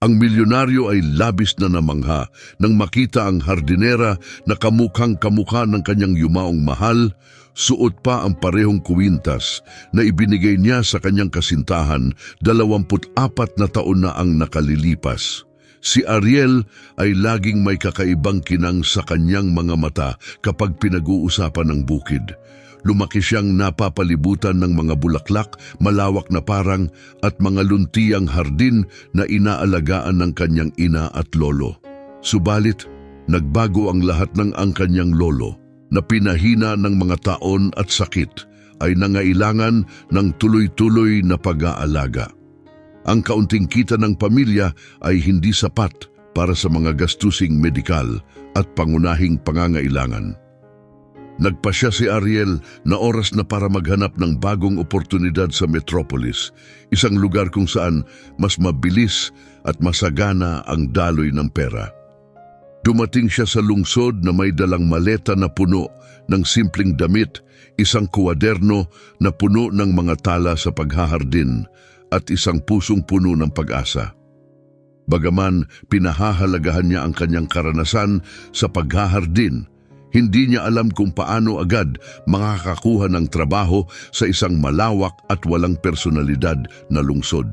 Ang milyonaryo ay labis na namangha nang makita ang hardinera na kamukhang-kamukha ng kanyang yumaong mahal, suot pa ang parehong kwintas na ibinigay niya sa kanyang kasintahan 24 na taon na ang nakalilipas. Si Ariel ay laging may kakaibang kinang sa kanyang mga mata kapag pinag-uusapan ng bukid. Lumaki siyang napapalibutan ng mga bulaklak, malawak na parang at mga luntiang hardin na inaalagaan ng kanyang ina at lolo. Subalit, nagbago ang lahat ng ang kanyang lolo na pinahina ng mga taon at sakit ay nangailangan ng tuloy-tuloy na pag-aalaga. Ang kaunting kita ng pamilya ay hindi sapat para sa mga gastusing medikal at pangunahing pangangailangan. Nagpasya si Ariel na oras na para maghanap ng bagong oportunidad sa Metropolis, isang lugar kung saan mas mabilis at masagana ang daloy ng pera. Dumating siya sa lungsod na may dalang maleta na puno ng simpleng damit, isang kuwaderno na puno ng mga tala sa paghahardin at isang pusong puno ng pag-asa. Bagaman pinahahalagahan niya ang kanyang karanasan sa paghahardin, hindi niya alam kung paano agad makakakuha ng trabaho sa isang malawak at walang personalidad na lungsod.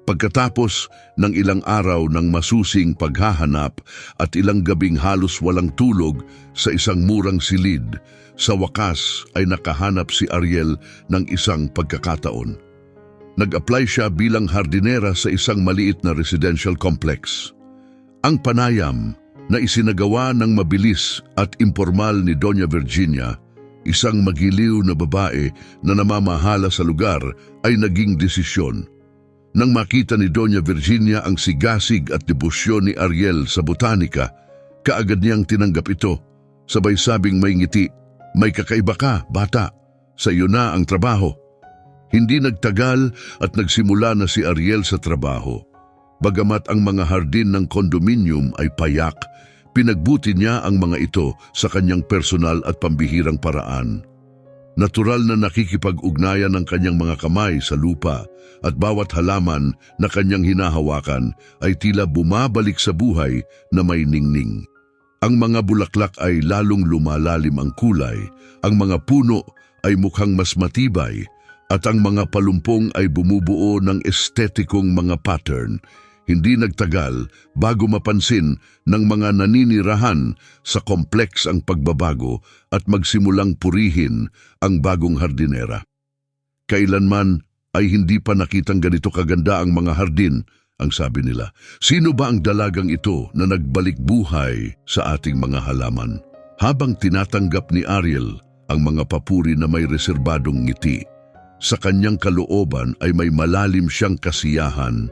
Pagkatapos ng ilang araw ng masusing paghahanap at ilang gabing halos walang tulog sa isang murang silid, sa wakas ay nakahanap si Ariel ng isang pagkakataon. Nag-apply siya bilang hardinera sa isang maliit na residential complex. Ang panayam na isinagawa ng mabilis at impormal ni Doña Virginia, isang magiliw na babae na namamahala sa lugar, ay naging desisyon. Nang makita ni Doña Virginia ang sigasig at debosyon ni Ariel sa botanika, kaagad niyang tinanggap ito. Sabay sabing may ngiti, "May kakaiba ka, bata. Sa iyo na ang trabaho." Hindi nagtagal at nagsimula na si Ariel sa trabaho. Bagamat ang mga hardin ng kondominium ay payak, pinagbuti niya ang mga ito sa kanyang personal at pambihirang paraan. Natural na nakikipag-ugnayan ang kanyang mga kamay sa lupa at bawat halaman na kanyang hinahawakan ay tila bumabalik sa buhay na may ningning. Ang mga bulaklak ay lalong lumalalim ang kulay, ang mga puno ay mukhang mas matibay, at ang mga palumpong ay bumubuo ng estetikong mga pattern. Hindi nagtagal bago mapansin ng mga naninirahan sa kompleks ang pagbabago at magsimulang purihin ang bagong hardinera. Kailanman ay hindi pa nakitang ganito kaganda ang mga hardin, ang sabi nila. Sino ba ang dalagang ito na nagbalik buhay sa ating mga halaman? Habang tinatanggap ni Ariel ang mga papuri na may reserbadong ngiti, sa kanyang kalooban ay may malalim siyang kasiyahan.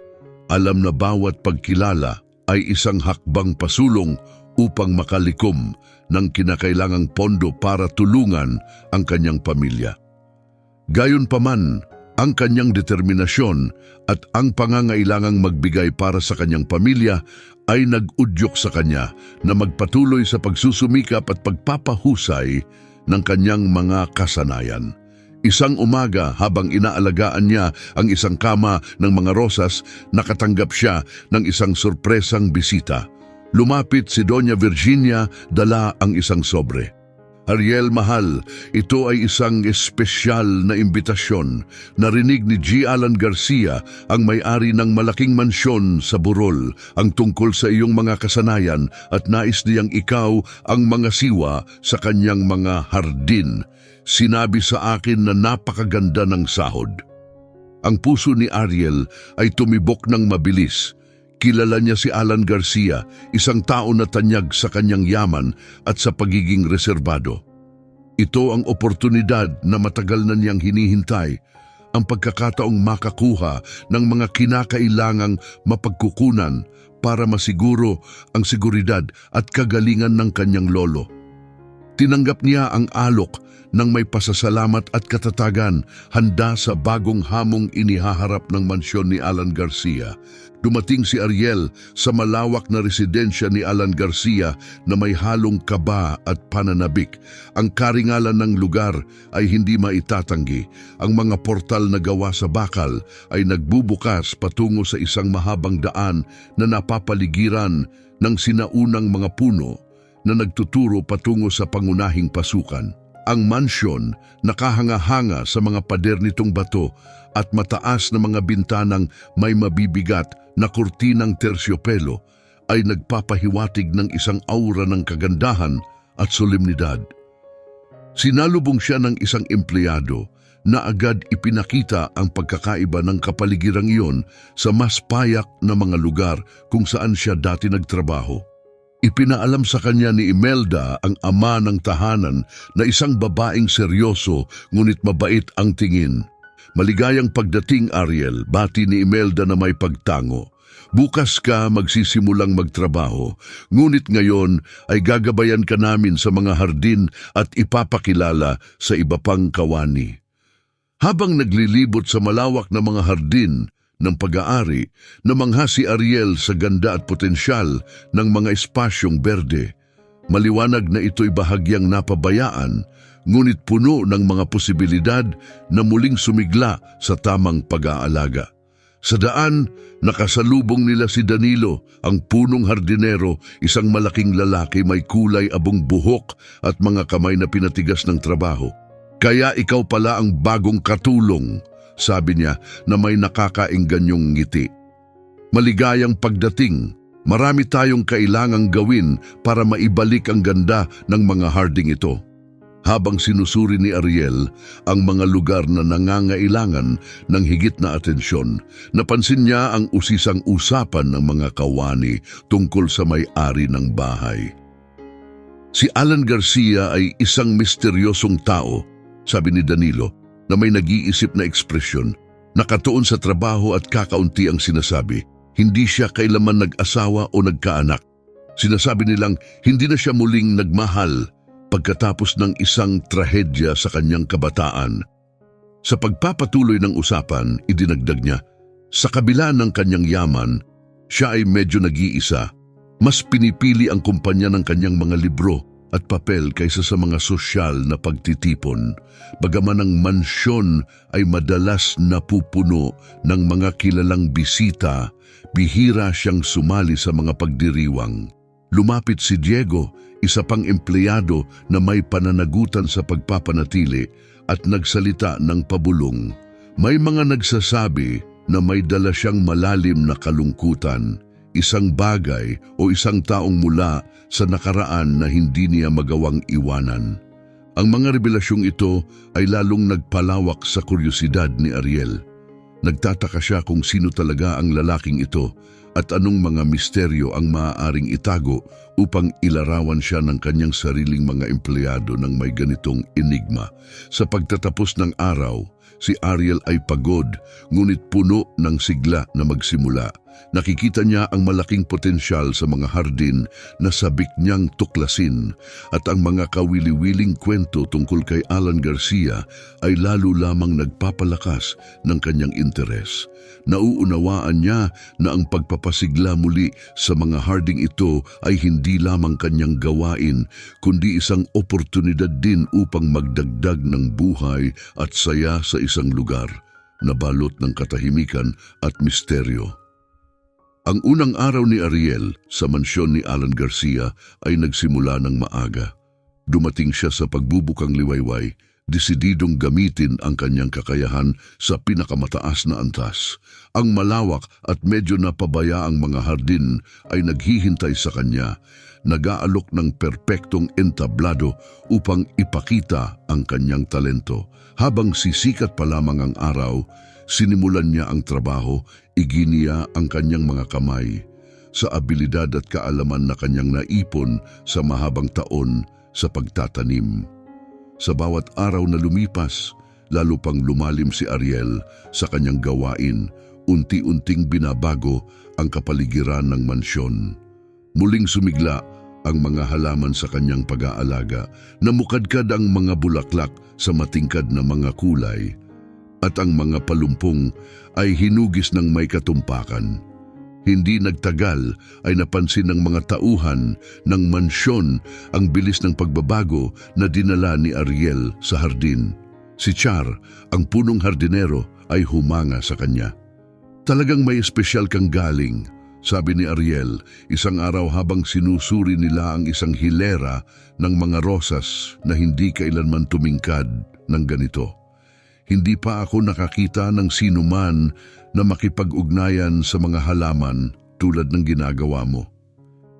Alam na bawat pagkilala ay isang hakbang pasulong upang makalikom ng kinakailangang pondo para tulungan ang kanyang pamilya. Gayunpaman, ang kanyang determinasyon at ang pangangailangang magbigay para sa kanyang pamilya ay nag-udyok sa kanya na magpatuloy sa pagsusumikap at pagpapahusay ng kanyang mga kasanayan. Isang umaga habang inaalagaan niya ang isang kama ng mga rosas, nakatanggap siya ng isang sorpresang bisita. Lumapit si Doña Virginia, dala ang isang sobre. Ariel, mahal, ito ay isang espesyal na imbitasyon. Narinig ni G. Alan Garcia, ang may-ari ng malaking mansyon sa Burol, ang tungkol sa iyong mga kasanayan at nais niyang ikaw ang mga siwa sa kanyang mga hardin. Sinabi sa akin na napakaganda ng sahod. Ang puso ni Ariel ay tumibok ng mabilis. Kilala niya si Alan Garcia, isang tao na tanyag sa kanyang yaman at sa pagiging reserbado. Ito ang oportunidad na matagal na niyang hinihintay, ang pagkakataong makakuha ng mga kinakailangang mapagkukunan para masiguro ang seguridad at kagalingan ng kanyang lolo. Tinanggap niya ang alok ng may pasasalamat at katatagan, handa sa bagong hamong inihaharap ng mansyon ni Alan Garcia. Dumating si Ariel sa malawak na residensya ni Alan Garcia na may halong kaba at pananabik. Ang karingalan ng lugar ay hindi maitatanggi. Ang mga portal na gawa sa bakal ay nagbubukas patungo sa isang mahabang daan na napapaligiran ng sinaunang mga puno na nagtuturo patungo sa pangunahing pasukan. Ang mansyon nakahanga-hanga sa mga pader nitong bato at mataas na mga bintanang may mabibigat na kurtinang tersyopelo ay nagpapahiwatig ng isang aura ng kagandahan at solemnidad. Sinalubong siya ng isang empleyado na agad ipinakita ang pagkakaiba ng kapaligirang iyon sa mas payak na mga lugar kung saan siya dati nagtrabaho. Ipinaalam sa kanya ni Imelda, ang ama ng tahanan, na isang babaeng seryoso ngunit mabait ang tingin. Maligayang pagdating, Ariel, bati ni Imelda na may pagtango. Bukas ka magsisimulang magtrabaho, ngunit ngayon ay gagabayan ka namin sa mga hardin at ipapakilala sa iba pang kawani. Habang naglilibot sa malawak na mga hardin ng pag-aari, namangha si Ariel sa ganda at potensyal ng mga espasyong berde. Maliwanag na ito'y bahagyang napabayaan, ngunit puno ng mga posibilidad na muling sumigla sa tamang pag-aalaga. Sa daan, nakasalubong nila si Danilo, ang punong hardinero, isang malaking lalaki may kulay abong buhok at mga kamay na pinatigas ng trabaho. "Kaya ikaw pala ang bagong katulong," sabi niya na may nakakaingganyong ngiti. "Maligayang pagdating. Marami tayong kailangang gawin para maibalik ang ganda ng mga harding ito." Habang sinusuri ni Ariel ang mga lugar na nangangailangan ng higit na atensyon, napansin niya ang usisang usapan ng mga kawani tungkol sa may-ari ng bahay. Si Alan Garcia ay isang misteryosong tao, sabi ni Danilo, na may nag-iisip na ekspresyon, nakatuon sa trabaho at kakaunti ang sinasabi. Hindi siya kailaman nag-asawa o nagkaanak. Sinasabi nilang hindi na siya muling nagmahal pagkatapos ng isang trahedya sa kanyang kabataan. Sa pagpapatuloy ng usapan, idinagdag niya, sa kabila ng kanyang yaman, siya ay medyo nag-iisa. Mas pinipili ang kumpanya ng kanyang mga libro at papel kaysa sa mga sosyal na pagtitipon. Bagaman ang mansyon ay madalas napupuno ng mga kilalang bisita, bihira siyang sumali sa mga pagdiriwang. Lumapit si Diego, isa pang empleyado na may pananagutan sa pagpapanatili, at nagsalita ng pabulong. May mga nagsasabi na may dala siyang malalim na kalungkutan, isang bagay o isang taong mula sa nakaraan na hindi niya magawang iwanan. Ang mga revelasyong ito ay lalong nagpalawak sa kuryosidad ni Ariel. Nagtataka siya kung sino talaga ang lalaking ito at anong mga misteryo ang maaaring itago upang ilarawan siya ng kanyang sariling mga empleyado ng may ganitong enigma. Sa pagtatapos ng araw, si Ariel ay pagod, ngunit puno ng sigla na magsimula. Nakikita niya ang malaking potensyal sa mga hardin na sabik niyang tuklasin, at ang mga kawili-wiling kwento tungkol kay Alan Garcia ay lalo lamang nagpapalakas ng kanyang interes. Nauunawaan niya na ang pagpapasigla muli sa mga harding ito ay hindi lamang kanyang gawain, kundi isang oportunidad din upang magdagdag ng buhay at saya sa isang lugar na balot ng katahimikan at misteryo. Ang unang araw ni Ariel sa mansyon ni Alan Garcia ay nagsimula ng maaga. Dumating siya sa pagbubukang liwayway, desididong gamitin ang kanyang kakayahan sa pinakamataas na antas. Ang malawak at medyo napabayaang mga hardin ay naghihintay sa kanya, nag-aalok ng perpektong entablado upang ipakita ang kanyang talento. Habang sisikat pa lamang ang araw, sinimulan niya ang trabaho, iginiya ang kanyang mga kamay sa abilidad at kaalaman na kanyang naipon sa mahabang taon sa pagtatanim. Sa bawat araw na lumipas, lalo pang lumalim si Ariel sa kanyang gawain, unti-unting binabago ang kapaligiran ng mansyon. Muling sumigla ang mga halaman sa kanyang pag-aalaga, namukadkad ang mga bulaklak sa matingkad na mga kulay, at ang mga palumpong ay hinugis ng may katumpakan. Hindi nagtagal ay napansin ng mga tauhan ng mansyon ang bilis ng pagbabago na dinala ni Ariel sa hardin. Si Char, ang punong hardinero, ay humanga sa kanya. "Talagang may espesyal kang galing," sabi ni Ariel, isang araw habang sinusuri nila ang isang hilera ng mga rosas na hindi kailanman tumingkad ng ganito. "Hindi pa ako nakakita ng sinuman na makipag-ugnayan sa mga halaman tulad ng ginagawa mo."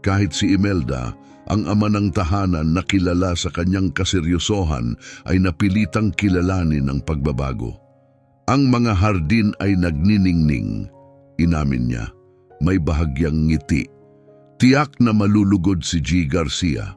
Kahit si Imelda, ang ama ng tahanan na kilala sa kanyang kaseryosohan, ay napilitang kilalanin ang pagbabago. Ang mga hardin ay nagniningning. Inamin niya, may bahagyang ngiti. Tiyak na malulugod si G. Garcia.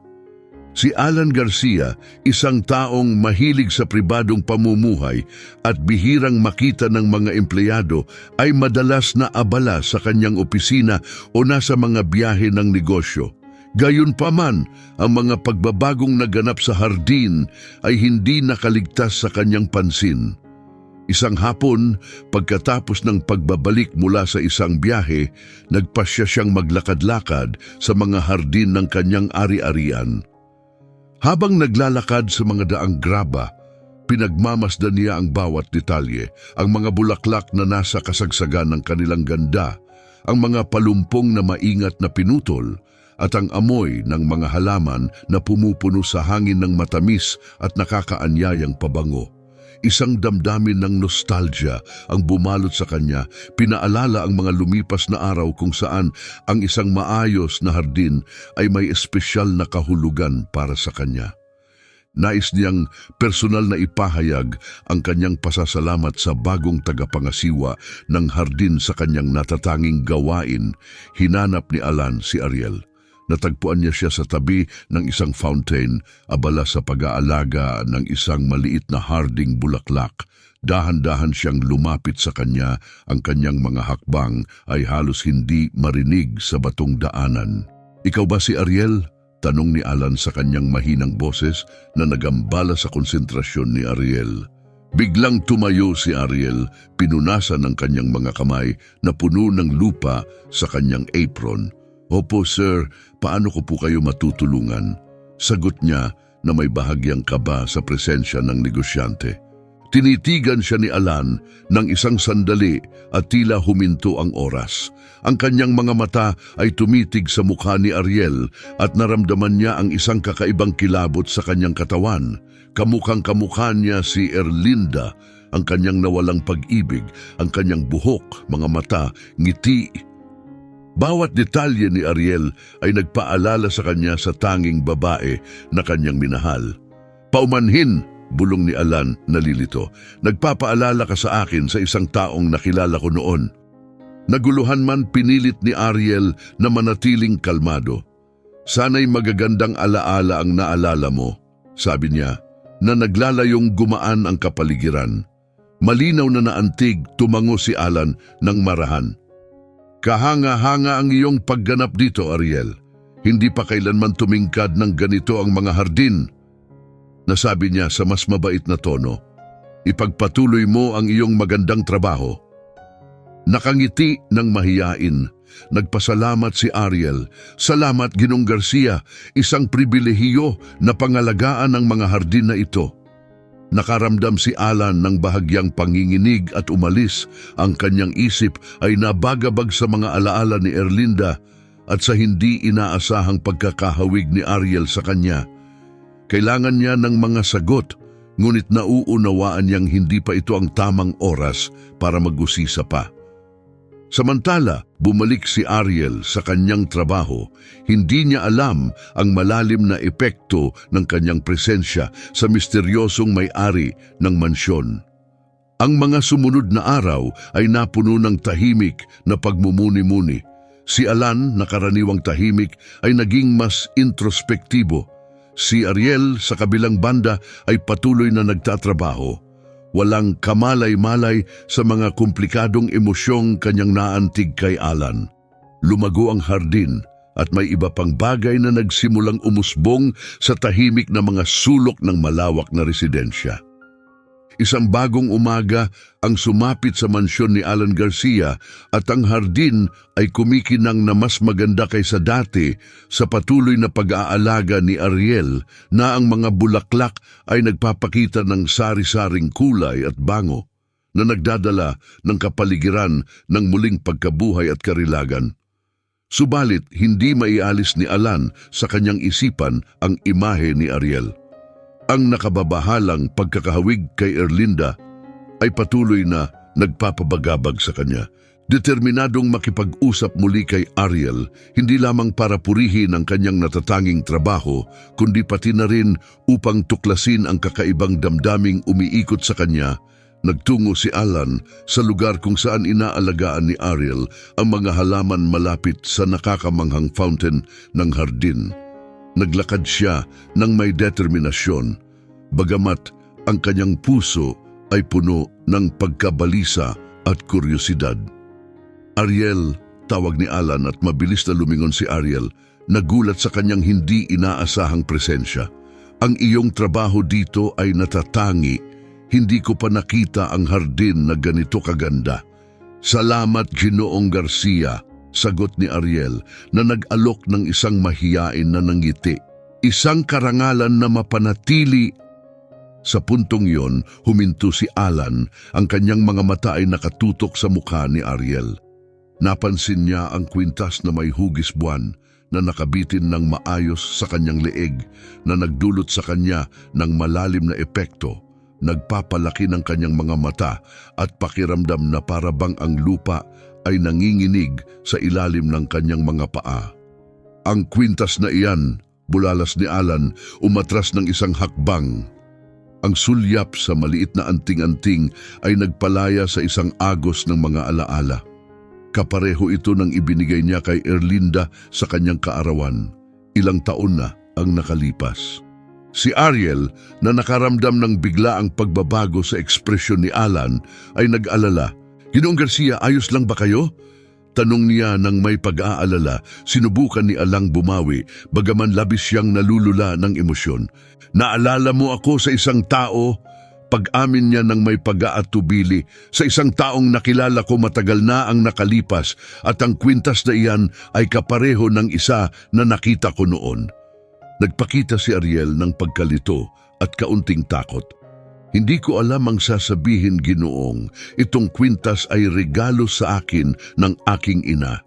Si Alan Garcia, isang taong mahilig sa pribadong pamumuhay at bihirang makita ng mga empleyado, ay madalas na abala sa kanyang opisina o nasa mga biyahe ng negosyo. Gayunpaman, ang mga pagbabagong naganap sa hardin ay hindi nakaligtas sa kanyang pansin. Isang hapon, pagkatapos ng pagbabalik mula sa isang biyahe, nagpasya siyang maglakad-lakad sa mga hardin ng kanyang ari-arian. Habang naglalakad sa mga daang graba, pinagmamasdan niya ang bawat detalye, ang mga bulaklak na nasa kasagsagan ng kanilang ganda, ang mga palumpong na maingat na pinutol, at ang amoy ng mga halaman na pumupuno sa hangin ng matamis at nakakaanyayang pabango. Isang damdamin ng nostalgia ang bumalot sa kanya, pinaalala ang mga lumipas na araw kung saan ang isang maayos na hardin ay may espesyal na kahulugan para sa kanya. Nais niyang personal na ipahayag ang kanyang pasasalamat sa bagong tagapangasiwa ng hardin sa kanyang natatanging gawain. Hinanap ni Alan si Ariel. Natagpuan niya siya sa tabi ng isang fountain, abala sa pag-aalaga ng isang maliit na harding bulaklak. Dahan-dahan siyang lumapit sa kanya, ang kanyang mga hakbang ay halos hindi marinig sa batong daanan. "Ikaw ba si Ariel?" tanong ni Alan sa kanyang mahinang boses na nagambala sa konsentrasyon ni Ariel. Biglang tumayo si Ariel, pinunasan ng kanyang mga kamay na puno ng lupa sa kanyang apron. "Opo sir, paano ko po kayo matutulungan?" Sagot niya na may bahagyang kaba sa presensya ng negosyante. Tinitigan siya ni Alan ng isang sandali at tila huminto ang oras. Ang kanyang mga mata ay tumitig sa mukha ni Ariel at naramdaman niya ang isang kakaibang kilabot sa kanyang katawan. Kamukhang-kamukha niya si Erlinda, ang kanyang nawalang pag-ibig, ang kanyang buhok, mga mata, ngiti. Bawat detalye ni Ariel ay nagpaalala sa kanya sa tanging babae na kanyang minahal. "Paumanhin," bulong ni Alan nalilito. "Nagpapaalala ka sa akin sa isang taong nakilala ko noon." Naguluhan man, pinilit ni Ariel na manatiling kalmado. "Sana'y magagandang alaala ang naalala mo," sabi niya, na naglalayong gumaan ang kapaligiran. Malinaw na naantig, tumango si Alan ng marahan. "Kahanga-hanga ang iyong pagganap dito, Ariel. Hindi pa kailanman tumingkad ng ganito ang mga hardin," nasabi niya sa mas mabait na tono. "Ipagpatuloy mo ang iyong magandang trabaho." Nakangiti ng mahiyain. Nagpasalamat si Ariel. "Salamat, Ginong Garcia, isang pribilehiyo na pangalagaan ang mga hardin na ito." Nakaramdam si Alan ng bahagyang panginginig at umalis. Ang kanyang isip ay nabagabag sa mga alaala ni Erlinda at sa hindi inaasahang pagkakahawig ni Ariel sa kanya. Kailangan niya ng mga sagot, ngunit nauunawaan niyang hindi pa ito ang tamang oras para mag-usisa pa. Samantala, bumalik si Ariel sa kanyang trabaho. Hindi niya alam ang malalim na epekto ng kanyang presensya sa misteryosong may-ari ng mansyon. Ang mga sumunod na araw ay napuno ng tahimik na pagmumuni-muni. Si Alan, na karaniwang tahimik, ay naging mas introspektibo. Si Ariel, sa kabilang banda, ay patuloy na nagtatrabaho. Walang kamalay-malay sa mga komplikadong emosyong kanyang naantig kay Alan. Lumago ang hardin at may iba pang bagay na nagsimulang umusbong sa tahimik na mga sulok ng malawak na residensya. Isang bagong umaga ang sumapit sa mansyon ni Alan Garcia at ang hardin ay kumikinang na mas maganda kaysa dati sa patuloy na pag-aalaga ni Ariel na ang mga bulaklak ay nagpapakita ng sari-saring kulay at bango na nagdadala ng kapaligiran ng muling pagkabuhay at karilagan. Subalit, hindi maialis ni Alan sa kanyang isipan ang imahe ni Ariel. Ang nakababahalang pagkakahawig kay Erlinda ay patuloy na nagpapabagabag sa kanya. Determinadong makipag-usap muli kay Ariel, hindi lamang para purihin ang kanyang natatanging trabaho, kundi pati na rin upang tuklasin ang kakaibang damdaming umiikot sa kanya. Nagtungo si Alan sa lugar kung saan inaalagaan ni Ariel ang mga halaman malapit sa nakakamanghang fountain ng hardin. Naglakad siya ng may determinasyon, bagamat ang kanyang puso ay puno ng pagkabalisa at kuryosidad. Ariel, tawag ni Alan at mabilis na lumingon si Ariel, nagulat sa kanyang hindi inaasahang presensya. Ang iyong trabaho dito ay natatangi, hindi ko pa nakita ang hardin na ganito kaganda. Salamat, Ginoong Garcia, sagot ni Ariel na nag-alok ng isang mahiyain na nangiti. Isang karangalan na mapanatili. Sa puntong iyon, huminto si Alan, ang kanyang mga mata ay nakatutok sa mukha ni Ariel. Napansin niya ang kwintas na may hugis buwan na nakabitin ng maayos sa kanyang leeg na nagdulot sa kanya ng malalim na epekto. Nagpapalaki ng kanyang mga mata at pakiramdam na parabang ang lupa ay nanginginig sa ilalim ng kanyang mga paa. Ang kwintas na iyan, bulalas ni Alan, umatras ng isang hakbang. Ang sulyap sa maliit na anting-anting ay nagpalaya sa isang agos ng mga alaala. Kapareho ito ng ibinigay niya kay Erlinda sa kanyang kaarawan. Ilang taon na ang nakalipas. Si Ariel, na nakaramdam ng biglaang pagbabago sa ekspresyon ni Alan, ay nag-alala. Ginoong Garcia, ayos lang ba kayo? Tanong niya ng may pag-aalala. Sinubukan ni Alang bumawi, bagaman labis siyang nalulula ng emosyon. Naalala mo ako sa isang tao? Pag-amin niya ng may pag-aatubili, sa isang taong nakilala ko matagal na ang nakalipas at ang kwintas na iyan ay kapareho ng isa na nakita ko noon. Nagpakita si Ariel ng pagkalito at kaunting takot. Hindi ko alam ang sasabihin, Ginoong. Itong kwintas ay regalo sa akin ng aking ina.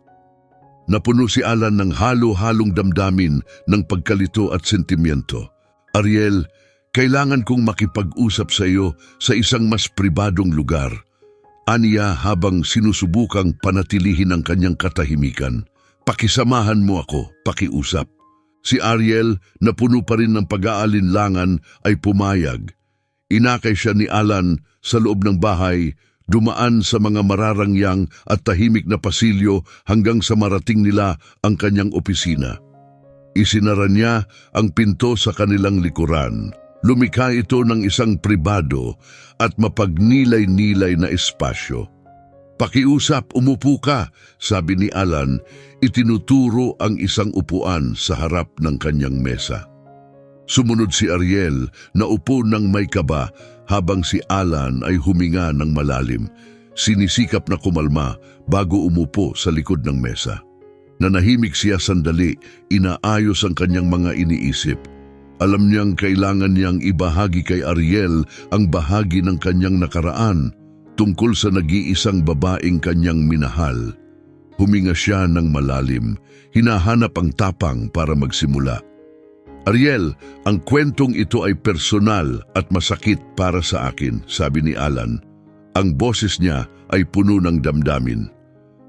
Napuno si Alan ng halo-halong damdamin ng pagkalito at sentimiento. Ariel, kailangan kong makipag-usap sa iyo sa isang mas pribadong lugar. Aniya habang sinusubukang panatilihin ang kanyang katahimikan. Pakisamahan mo ako, pakiusap. Si Ariel, na puno pa rin ng pag-aalinlangan, ay pumayag. Inakay siya ni Alan sa loob ng bahay, dumaan sa mga mararangyang at tahimik na pasilyo hanggang sa marating nila ang kanyang opisina. Isinara niya ang pinto sa kanilang likuran. Lumikha ito ng isang pribado at mapagnilay-nilay na espasyo. Pakiusap, umupo ka, sabi ni Alan, itinuturo ang isang upuan sa harap ng kanyang mesa. Sumunod si Ariel na upo ng may kaba habang si Alan ay huminga ng malalim. Sinisikap na kumalma bago umupo sa likod ng mesa. Nanahimik siya sandali, inaayos ang kanyang mga iniisip. Alam niyang kailangan niyang ibahagi kay Ariel ang bahagi ng kanyang nakaraan tungkol sa nag-iisang babaeng kanyang minahal. Huminga siya ng malalim, hinahanap ang tapang para magsimula. Ariel, ang kwentong ito ay personal at masakit para sa akin, sabi ni Alan. Ang boses niya ay puno ng damdamin.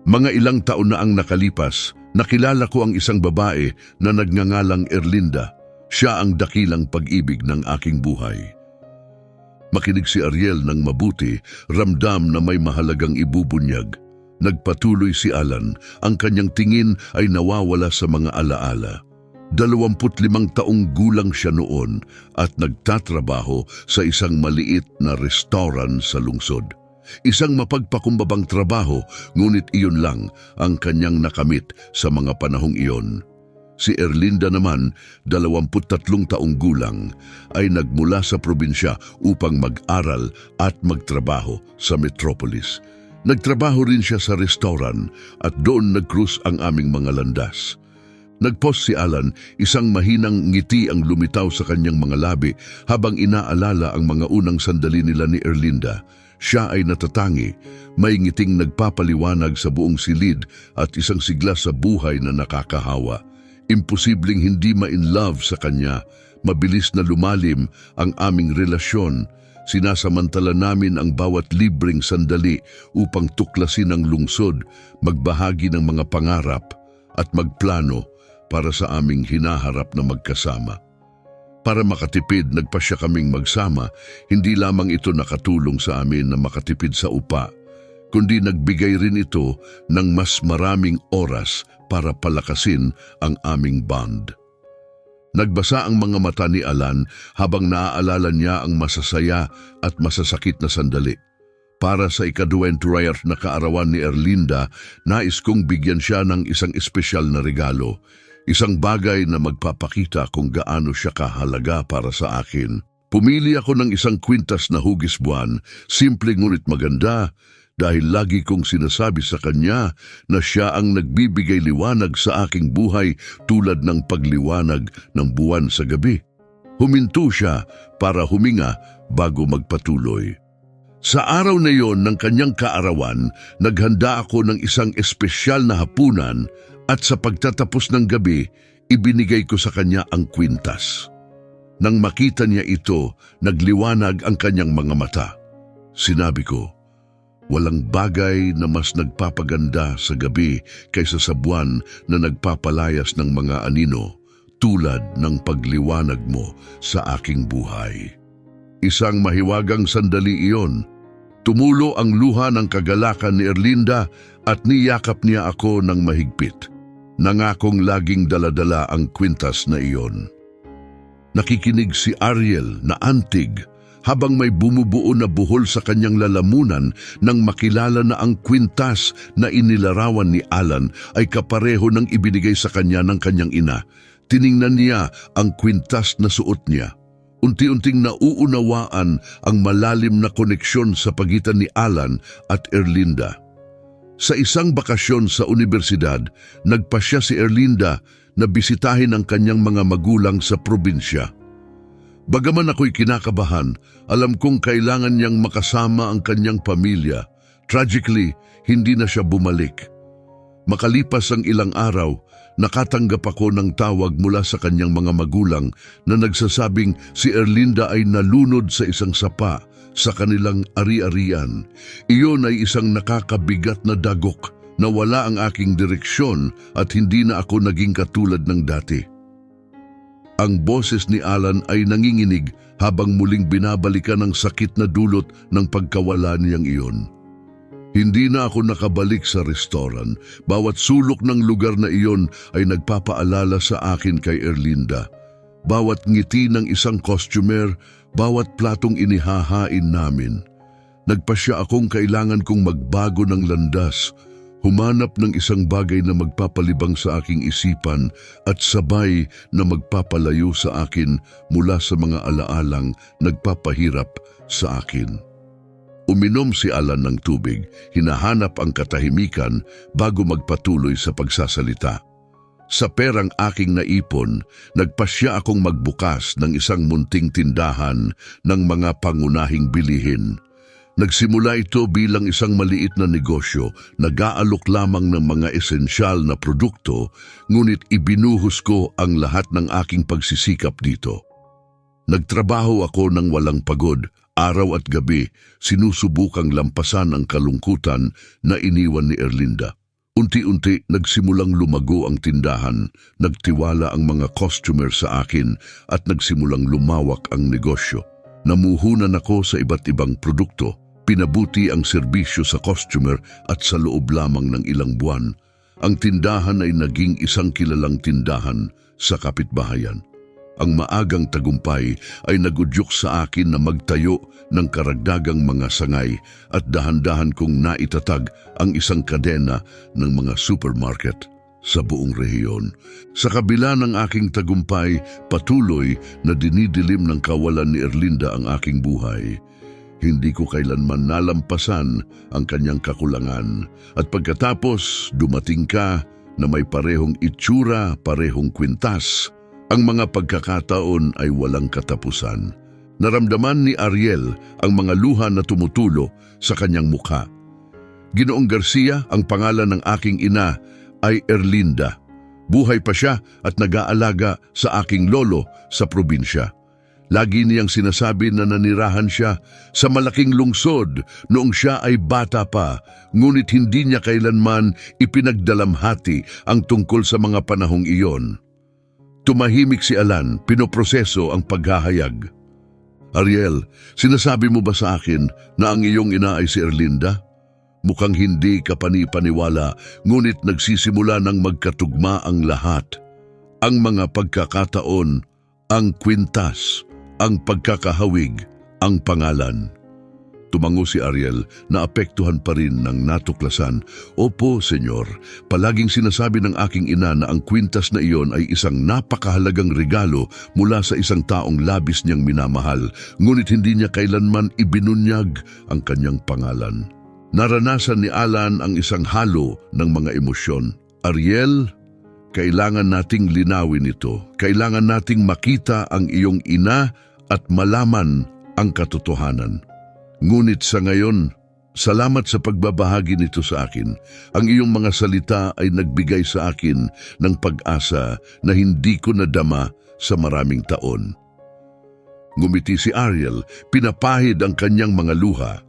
Mga ilang taon na ang nakalipas, nakilala ko ang isang babae na nagngangalang Erlinda. Siya ang dakilang pag-ibig ng aking buhay. Makinig si Ariel ng mabuti, ramdam na may mahalagang ibubunyag. Nagpatuloy si Alan, ang kanyang tingin ay nawawala sa mga alaala. 25 taong gulang siya noon at nagtatrabaho sa isang maliit na restaurant sa lungsod. Isang mapagpakumbabang trabaho, ngunit iyon lang ang kanyang nakamit sa mga panahong iyon. Si Erlinda naman, 23 taong gulang, ay nagmula sa probinsya upang mag-aral at magtrabaho sa Metropolis. Nagtrabaho rin siya sa restaurant at doon nag-cruise ang aming mga landas. Nag-post si Alan, isang mahinang ngiti ang lumitaw sa kanyang mga labi habang inaalala ang mga unang sandali nila ni Erlinda. Siya ay natatangi, may ngiting nagpapaliwanag sa buong silid at isang sigla sa buhay na nakakahawa. Imposibleng hindi ma-in love sa kanya. Mabilis na lumalim ang aming relasyon. Sinasamantala namin ang bawat libreng sandali upang tuklasin ang lungsod, magbahagi ng mga pangarap at magplano para sa aming hinaharap na magkasama. Para makatipid, nagpasya kaming magsama. Hindi lamang ito nakatulong sa amin na makatipid sa upa, kundi nagbigay rin ito ng mas maraming oras para palakasin ang aming bond. Nagbasa ang mga mata ni Alan habang naaalala niya ang masasaya at masasakit na sandali. Para sa ika-24 na kaarawan ni Erlinda, nais kong bigyan siya ng isang espesyal na regalo. Isang bagay na magpapakita kung gaano siya kahalaga para sa akin. Pumili ako ng isang kwintas na hugis buwan, simple ngunit maganda, dahil lagi kong sinasabi sa kanya na siya ang nagbibigay liwanag sa aking buhay tulad ng pagliwanag ng buwan sa gabi. Huminto siya para huminga bago magpatuloy. Sa araw na iyon ng kanyang kaarawan, naghanda ako ng isang espesyal na hapunan at sa pagtatapos ng gabi, ibinigay ko sa kanya ang kwintas. Nang makita niya ito, nagliwanag ang kanyang mga mata. Sinabi ko, walang bagay na mas nagpapaganda sa gabi kaysa sa buwan na nagpapalayas ng mga anino tulad ng pagliwanag mo sa aking buhay. Isang mahiwagang sandali iyon. Tumulo ang luha ng kagalakan ni Erlinda at niyakap niya ako ng mahigpit. Nangakong laging daladala ang kwintas na iyon. Nakikinig si Ariel na antig habang may bumubuo na buhol sa kanyang lalamunan nang makilala na ang kwintas na inilarawan ni Alan ay kapareho ng ibinigay sa kanya ng kanyang ina. Tiningnan niya ang kwintas na suot niya. Unti-unting nauunawaan ang malalim na koneksyon sa pagitan ni Alan at Erlinda. Sa isang bakasyon sa universidad, nagpasya si Erlinda na bisitahin ang kanyang mga magulang sa probinsya. Bagaman ako'y kinakabahan, alam kong kailangan niyang makasama ang kanyang pamilya. Tragically, hindi na siya bumalik. Makalipas ang ilang araw, nakatanggap ako ng tawag mula sa kanyang mga magulang na nagsasabing si Erlinda ay nalunod sa isang sapa sa kanilang ari-arian. Iyon ay isang nakakabigat na dagok na wala ang aking direksyon at hindi na ako naging katulad ng dati. Ang boses ni Alan ay nanginginig habang muling binabalikan ang sakit na dulot ng pagkawala niyang iyon. Hindi na ako nakabalik sa restaurant. Bawat sulok ng lugar na iyon ay nagpapaalala sa akin kay Erlinda. Bawat ngiti ng isang costumer, bawat platong inihahain namin. Nagpasya akong kailangan kong magbago ng landas, humanap ng isang bagay na magpapalibang sa aking isipan at sabay na magpapalayo sa akin mula sa mga alaalang nagpapahirap sa akin. Uminom si Alan ng tubig, hinahanap ang katahimikan bago magpatuloy sa pagsasalita. Sa perang aking naipon, nagpasya akong magbukas ng isang munting tindahan ng mga pangunahing bilihin. Nagsimula ito bilang isang maliit na negosyo, nag-aalok lamang ng mga esensyal na produkto, ngunit ibinuhos ko ang lahat ng aking pagsisikap dito. Nagtrabaho ako ng walang pagod, araw at gabi, sinusubukang lampasan ang kalungkutan na iniwan ni Erlinda. Unti-unti nagsimulang lumago ang tindahan, nagtiwala ang mga customer sa akin at nagsimulang lumawak ang negosyo. Namuhunan ako sa iba't ibang produkto, pinabuti ang serbisyo sa customer at sa loob lamang ng ilang buwan, ang tindahan ay naging isang kilalang tindahan sa kapitbahayan. Ang maagang tagumpay ay nagudyok sa akin na magtayo ng karagdagang mga sangay at dahan-dahan kong naitatag ang isang kadena ng mga supermarket. sa buong rehiyon. Sa kabila ng aking tagumpay, patuloy na dinidilim ng kawalan ni Erlinda ang aking buhay. Hindi ko kailanman nalampasan ang kanyang kakulangan. At pagkatapos, dumating ka na may parehong itsura, parehong kwintas. Ang mga pagkakataon ay walang katapusan. Naramdaman ni Ariel ang mga luha na tumutulo sa kanyang mukha. Ginoong Garcia, ang pangalan ng aking ina ay Erlinda. Buhay pa siya at nag-aalaga sa aking lolo sa probinsya. Lagi niyang sinasabi na nanirahan siya sa malaking lungsod noong siya ay bata pa, ngunit hindi niya kailanman ipinagdalamhati ang tungkol sa mga panahong iyon. Tumahimik si Alan, pinoproseso ang paghahayag. Ariel, sinasabi mo ba sa akin na ang iyong ina ay si Erlinda? Mukhang hindi ka panipaniwala, ngunit nagsisimula ng magkatugma ang lahat. Ang mga pagkakataon, ang kwintas, ang pagkakahawig, ang pangalan. Tumango si Ariel na apektuhan pa rin ng natuklasan. Opo, senyor, palaging sinasabi ng aking ina na ang kwintas na iyon ay isang napakahalagang regalo mula sa isang taong labis niyang minamahal, ngunit hindi niya kailanman ibinunyag ang kanyang pangalan. Naranasan ni Alan ang isang halo ng mga emosyon. Ariel, kailangan nating linawin ito. Kailangan nating makita ang iyong ina at malaman ang katotohanan. Ngunit sa ngayon, salamat sa pagbabahagi nito sa akin. Ang iyong mga salita ay nagbigay sa akin ng pag-asa na hindi ko nadama sa maraming taon. Ngumiti si Ariel, pinapahid ang kanyang mga luha.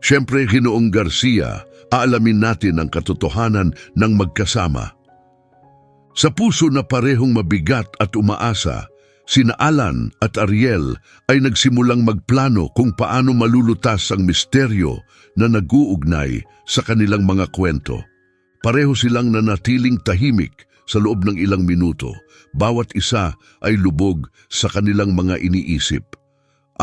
Siyempre, Ginoong Garcia, aalamin natin ang katotohanan ng magkasama. Sa puso na parehong mabigat at umaasa, sina Alan at Ariel ay nagsimulang magplano kung paano malulutas ang misteryo na nag-uugnay sa kanilang mga kwento. Pareho silang nanatiling tahimik sa loob ng ilang minuto. Bawat isa ay lubog sa kanilang mga iniisip.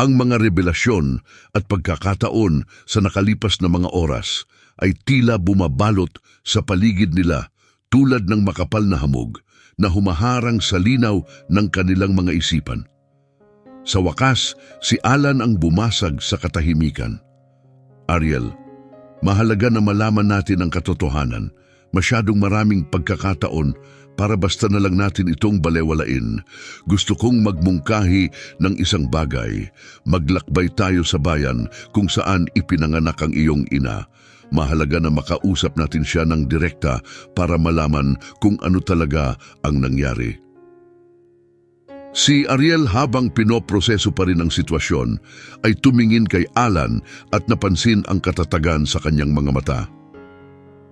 Ang mga revelasyon at pagkakataon sa nakalipas na mga oras ay tila bumabalot sa paligid nila tulad ng makapal na hamog na humaharang sa linaw ng kanilang mga isipan. Sa wakas, si Alan ang bumasag sa katahimikan. Ariel, mahalaga na malaman natin ang katotohanan. Masyadong maraming pagkakataon para basta na lang natin itong balewalain. Gusto kong magmungkahi ng isang bagay. Maglakbay tayo sa bayan kung saan ipinanganak ang iyong ina. Mahalaga na makausap natin siya ng direkta para malaman kung ano talaga ang nangyari. Si Ariel, habang pinoproseso pa rin ang sitwasyon, ay tumingin kay Alan at napansin ang katatagan sa kanyang mga mata.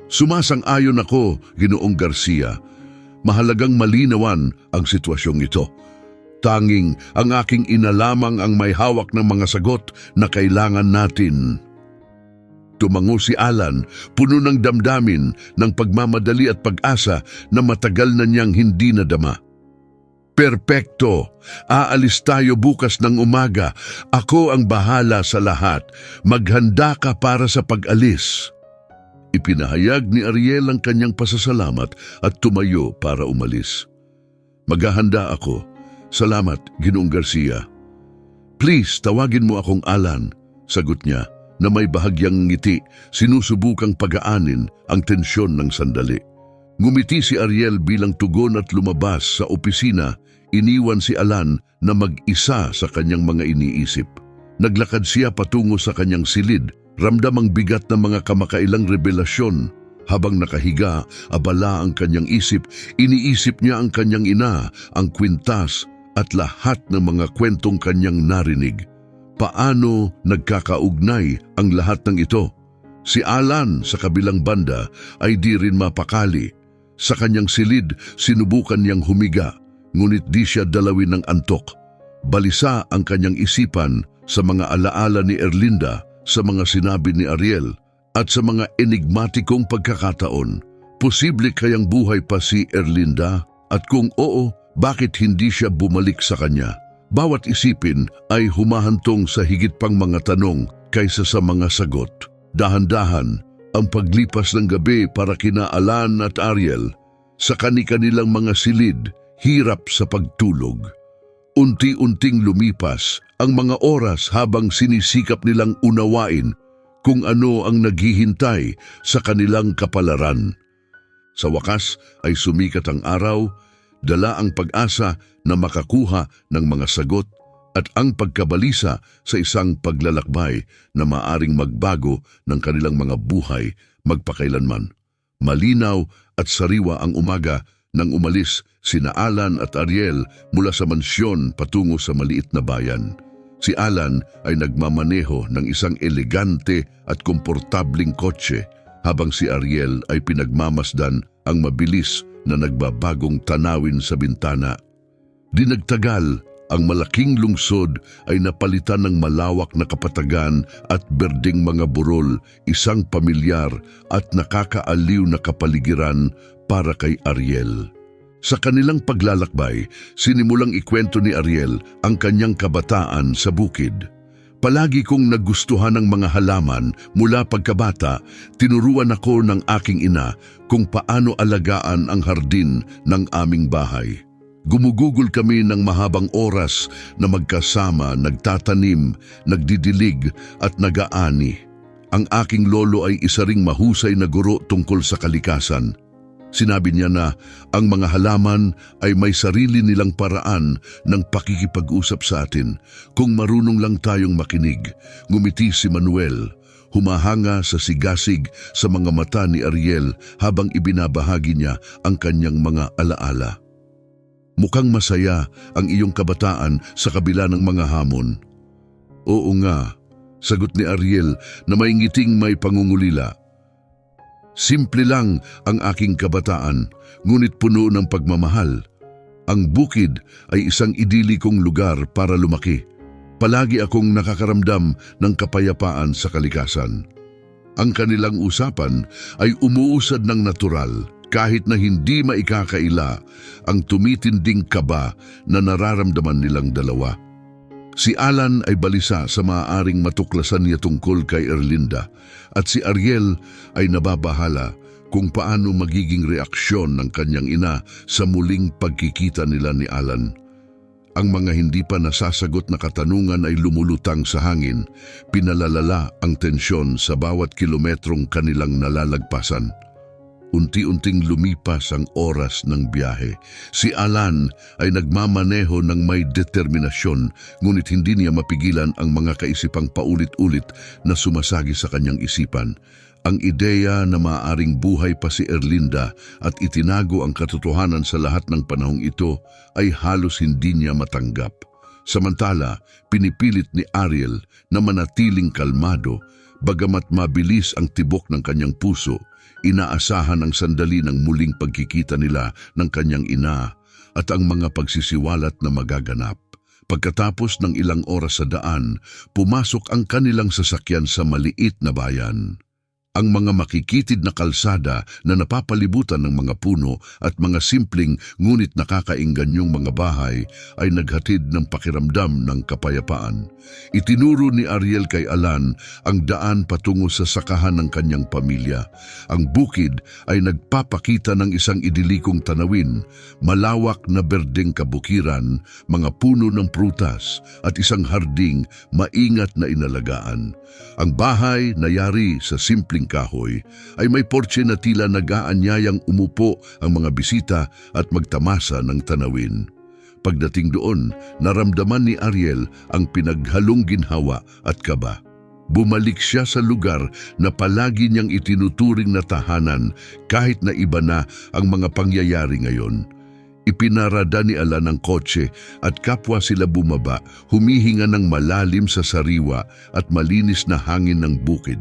Sumasang-ayon ako, Ginoong Garcia. Mahalagang malinawan ang sitwasyong ito. Tanging ang aking ina lamang ang may hawak ng mga sagot na kailangan natin. Tumango si Alan, puno ng damdamin, ng pagmamadali at pag-asa na matagal na niyang hindi nadama. Perpekto! Aalis tayo bukas ng umaga. Ako ang bahala sa lahat. Maghanda ka para sa pag-alis. Ipinahayag ni Ariel ang kanyang pasasalamat at tumayo para umalis. Maghahanda ako. Salamat, Ginoong Garcia. Please, tawagin mo akong Alan, sagot niya na may bahagyang ngiti, sinusubukang pagaanin ang tensyon ng sandali. Ngumiti si Ariel bilang tugon at lumabas sa opisina. Iniwan si Alan na mag-isa sa kanyang mga iniisip. Naglakad siya patungo sa kanyang silid, ramdam ang bigat ng mga kamakailang revelasyon. Habang nakahiga, abala ang kanyang isip, iniisip niya ang kanyang ina, ang kwintas at lahat ng mga kwentong kanyang narinig. Paano nagkakaugnay ang lahat ng ito? Si Alan sa kabilang banda ay di rin mapakali. Sa kanyang silid, sinubukan niyang humiga, ngunit di siya dalawin ng antok. Balisa ang kanyang isipan sa mga alaala ni Erlinda, sa mga sinabi ni Ariel, at sa mga enigmatikong pagkakataon. Posible kayang buhay pa si Erlinda? At kung oo, bakit hindi siya bumalik sa kanya? Bawat isipin ay humahantong sa higit pang mga tanong kaysa sa mga sagot. Dahan-dahan, ang paglipas ng gabi para kina Alan at Ariel, Sa kani-kanilang mga silid, hirap sa pagtulog. Unti-unting lumipas ang mga oras habang sinisikap nilang unawain kung ano ang naghihintay sa kanilang kapalaran. Sa wakas ay sumikat ang araw, dala ang pag-asa na makakuha ng mga sagot at ang pagkabalisa sa isang paglalakbay na maaring magbago ng kanilang mga buhay magpakailanman. Malinaw at sariwa ang umaga nang umalis sina Alan at Ariel mula sa mansyon patungo sa maliit na bayan. Si Alan ay nagmamaneho ng isang elegante at komportabling kotse habang si Ariel ay pinagmamasdan ang mabilis na nagbabagong tanawin sa bintana. Di nagtagal, ang malaking lungsod ay napalitan ng malawak na kapatagan at berdeng mga burol, isang pamilyar at nakakaaliw na kapaligiran para kay Ariel. Sa kanilang paglalakbay, sinimulang ikwento ni Ariel ang kanyang kabataan sa bukid. Palagi kong nagustuhan ang mga halaman mula pagkabata, tinuruan ako ng aking ina kung paano alagaan ang hardin ng aming bahay. Gumugugol kami ng mahabang oras na magkasama, nagtatanim, nagdidilig at nagaani. Ang aking lolo ay isa ring mahusay na guro tungkol sa kalikasan. Sinabi niya na ang mga halaman ay may sarili nilang paraan ng pakikipag-usap sa atin kung marunong lang tayong makinig. Ngumiti si Manuel, humahanga sa sigasig sa mga mata ni Ariel habang ibinabahagi niya ang kanyang mga alaala. Mukhang masaya ang iyong kabataan sa kabila ng mga hamon. Oo nga, sagot ni Ariel na may ngiting may pangungulila. Simple lang ang aking kabataan, ngunit puno ng pagmamahal. Ang bukid ay isang idilikong lugar para lumaki. Palagi akong nakakaramdam ng kapayapaan sa kalikasan. Ang kanilang usapan ay umuusad ng natural, kahit na hindi maikakaila ang tumitinding kaba na nararamdaman nilang dalawa. Si Alan ay balisa sa maaaring matuklasan niya tungkol kay Erlinda at si Ariel ay nababahala kung paano magiging reaksyon ng kanyang ina sa muling pagkikita nila ni Alan. Ang mga hindi pa nasasagot na katanungan ay lumulutang sa hangin, pinalalala ang tensyon sa bawat kilometrong kanilang nalalagpasan. Unti-unting lumipas ang oras ng biyahe. Si Alan ay nagmamaneho ng may determinasyon, ngunit hindi niya mapigilan ang mga kaisipang paulit-ulit na sumasagi sa kanyang isipan. Ang ideya na maaaring buhay pa si Erlinda at itinago ang katotohanan sa lahat ng panahong ito ay halos hindi niya matanggap. Samantala, pinipilit ni Ariel na manatiling kalmado, bagamat mabilis ang tibok ng kanyang puso. Inaasahan ang sandali ng muling pagkikita nila ng kanyang ina at ang mga pagsisiwalat na magaganap. Pagkatapos ng ilang oras sa daan, pumasok ang kanilang sasakyan sa maliit na bayan. Ang mga makikitid na kalsada na napapalibutan ng mga puno at mga simpleng ngunit nakakaingganyong mga bahay ay naghatid ng pakiramdam ng kapayapaan. Itinuro ni Ariel kay Alan ang daan patungo sa sakahan ng kanyang pamilya. Ang bukid ay nagpapakita ng isang idilikong tanawin, malawak na berdeng kabukiran, mga puno ng prutas at isang harding maingat na inalagaan. Ang bahay na yari sa simpleng kahoy ay may porche na tila nag-aanyayang umupo ang mga bisita at magtamasa ng tanawin. Pagdating doon, naramdaman ni Ariel ang pinaghalong ginhawa at kaba. Bumalik siya sa lugar na palagi niyang itinuturing na tahanan kahit na iba na ang mga pangyayari ngayon. Ipinarada ni Alan ang kotse at kapwa sila bumaba, humihinga ng malalim sa sariwa at malinis na hangin ng bukid.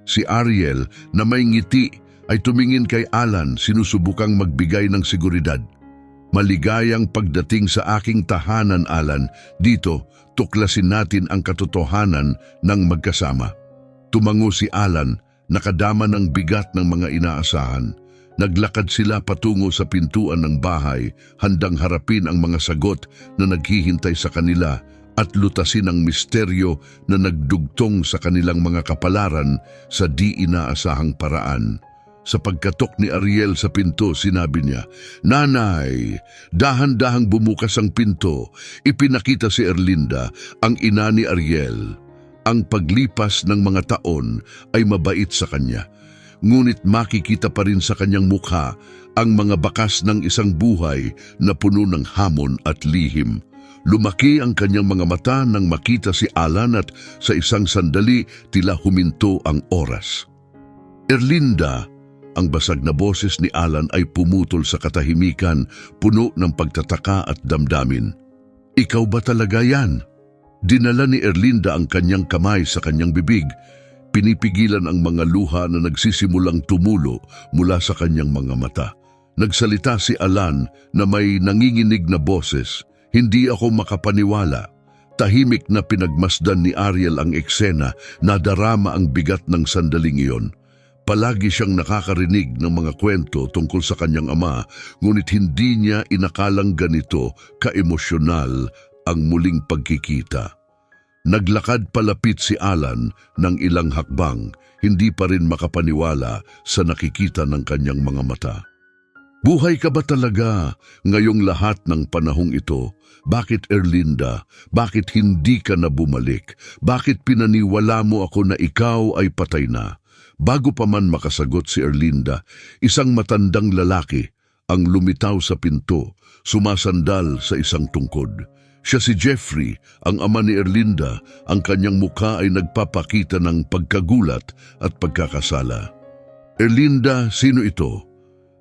Si Ariel na may ngiti ay tumingin kay Alan, sinusubukang magbigay ng seguridad. Maligayang pagdating sa aking tahanan, Alan. Dito, tuklasin natin ang katotohanan ng magkasama. Tumango si Alan, nakadama ng bigat ng mga inaasahan. Naglakad sila patungo sa pintuan ng bahay, handang harapin ang mga sagot na naghihintay sa kanila at lutasin ang misteryo na nagdugtong sa kanilang mga kapalaran sa di inaasahang paraan. Sa pagkatok ni Ariel sa pinto, sinabi niya, "Nanay!" Dahan-dahang bumukas ang pinto. Ipinakita si Erlinda, ang ina ni Ariel. Ang paglipas ng mga taon ay mabait sa kanya. Ngunit makikita pa rin sa kanyang mukha ang mga bakas ng isang buhay na puno ng hamon at lihim. Lumaki ang kanyang mga mata nang makita si Alan at sa isang sandali tila huminto ang oras. "Erlinda," ang basag na boses ni Alan ay pumutol sa katahimikan, puno ng pagtataka at damdamin. "Ikaw ba talaga yan?" Dinala ni Erlinda ang kanyang kamay sa kanyang bibig. Pinipigilan ang mga luha na nagsisimulang tumulo mula sa kanyang mga mata. Nagsalita si Alan na may nanginginig na boses. "Hindi ako makapaniwala." Tahimik na pinagmasdan ni Ariel ang eksena, nadarama ang bigat ng sandaling iyon. Palagi siyang nakakarinig ng mga kwento tungkol sa kanyang ama, ngunit hindi niya inakalang ganito ka-emosyonal ang muling pagkikita. Naglakad palapit si Alan ng ilang hakbang, hindi pa rin makapaniwala sa nakikita ng kanyang mga mata. "Buhay ka ba talaga ngayong lahat ng panahong ito? Bakit, Erlinda? Bakit hindi ka na bumalik? Bakit pinaniwala mo ako na ikaw ay patay na?" Bago pa man makasagot si Erlinda, isang matandang lalaki ang lumitaw sa pinto, sumasandal sa isang tungkod. Siya si Jeffrey, ang ama ni Erlinda. Ang kanyang mukha ay nagpapakita ng pagkagulat at pagkakasala. "Erlinda, sino ito?"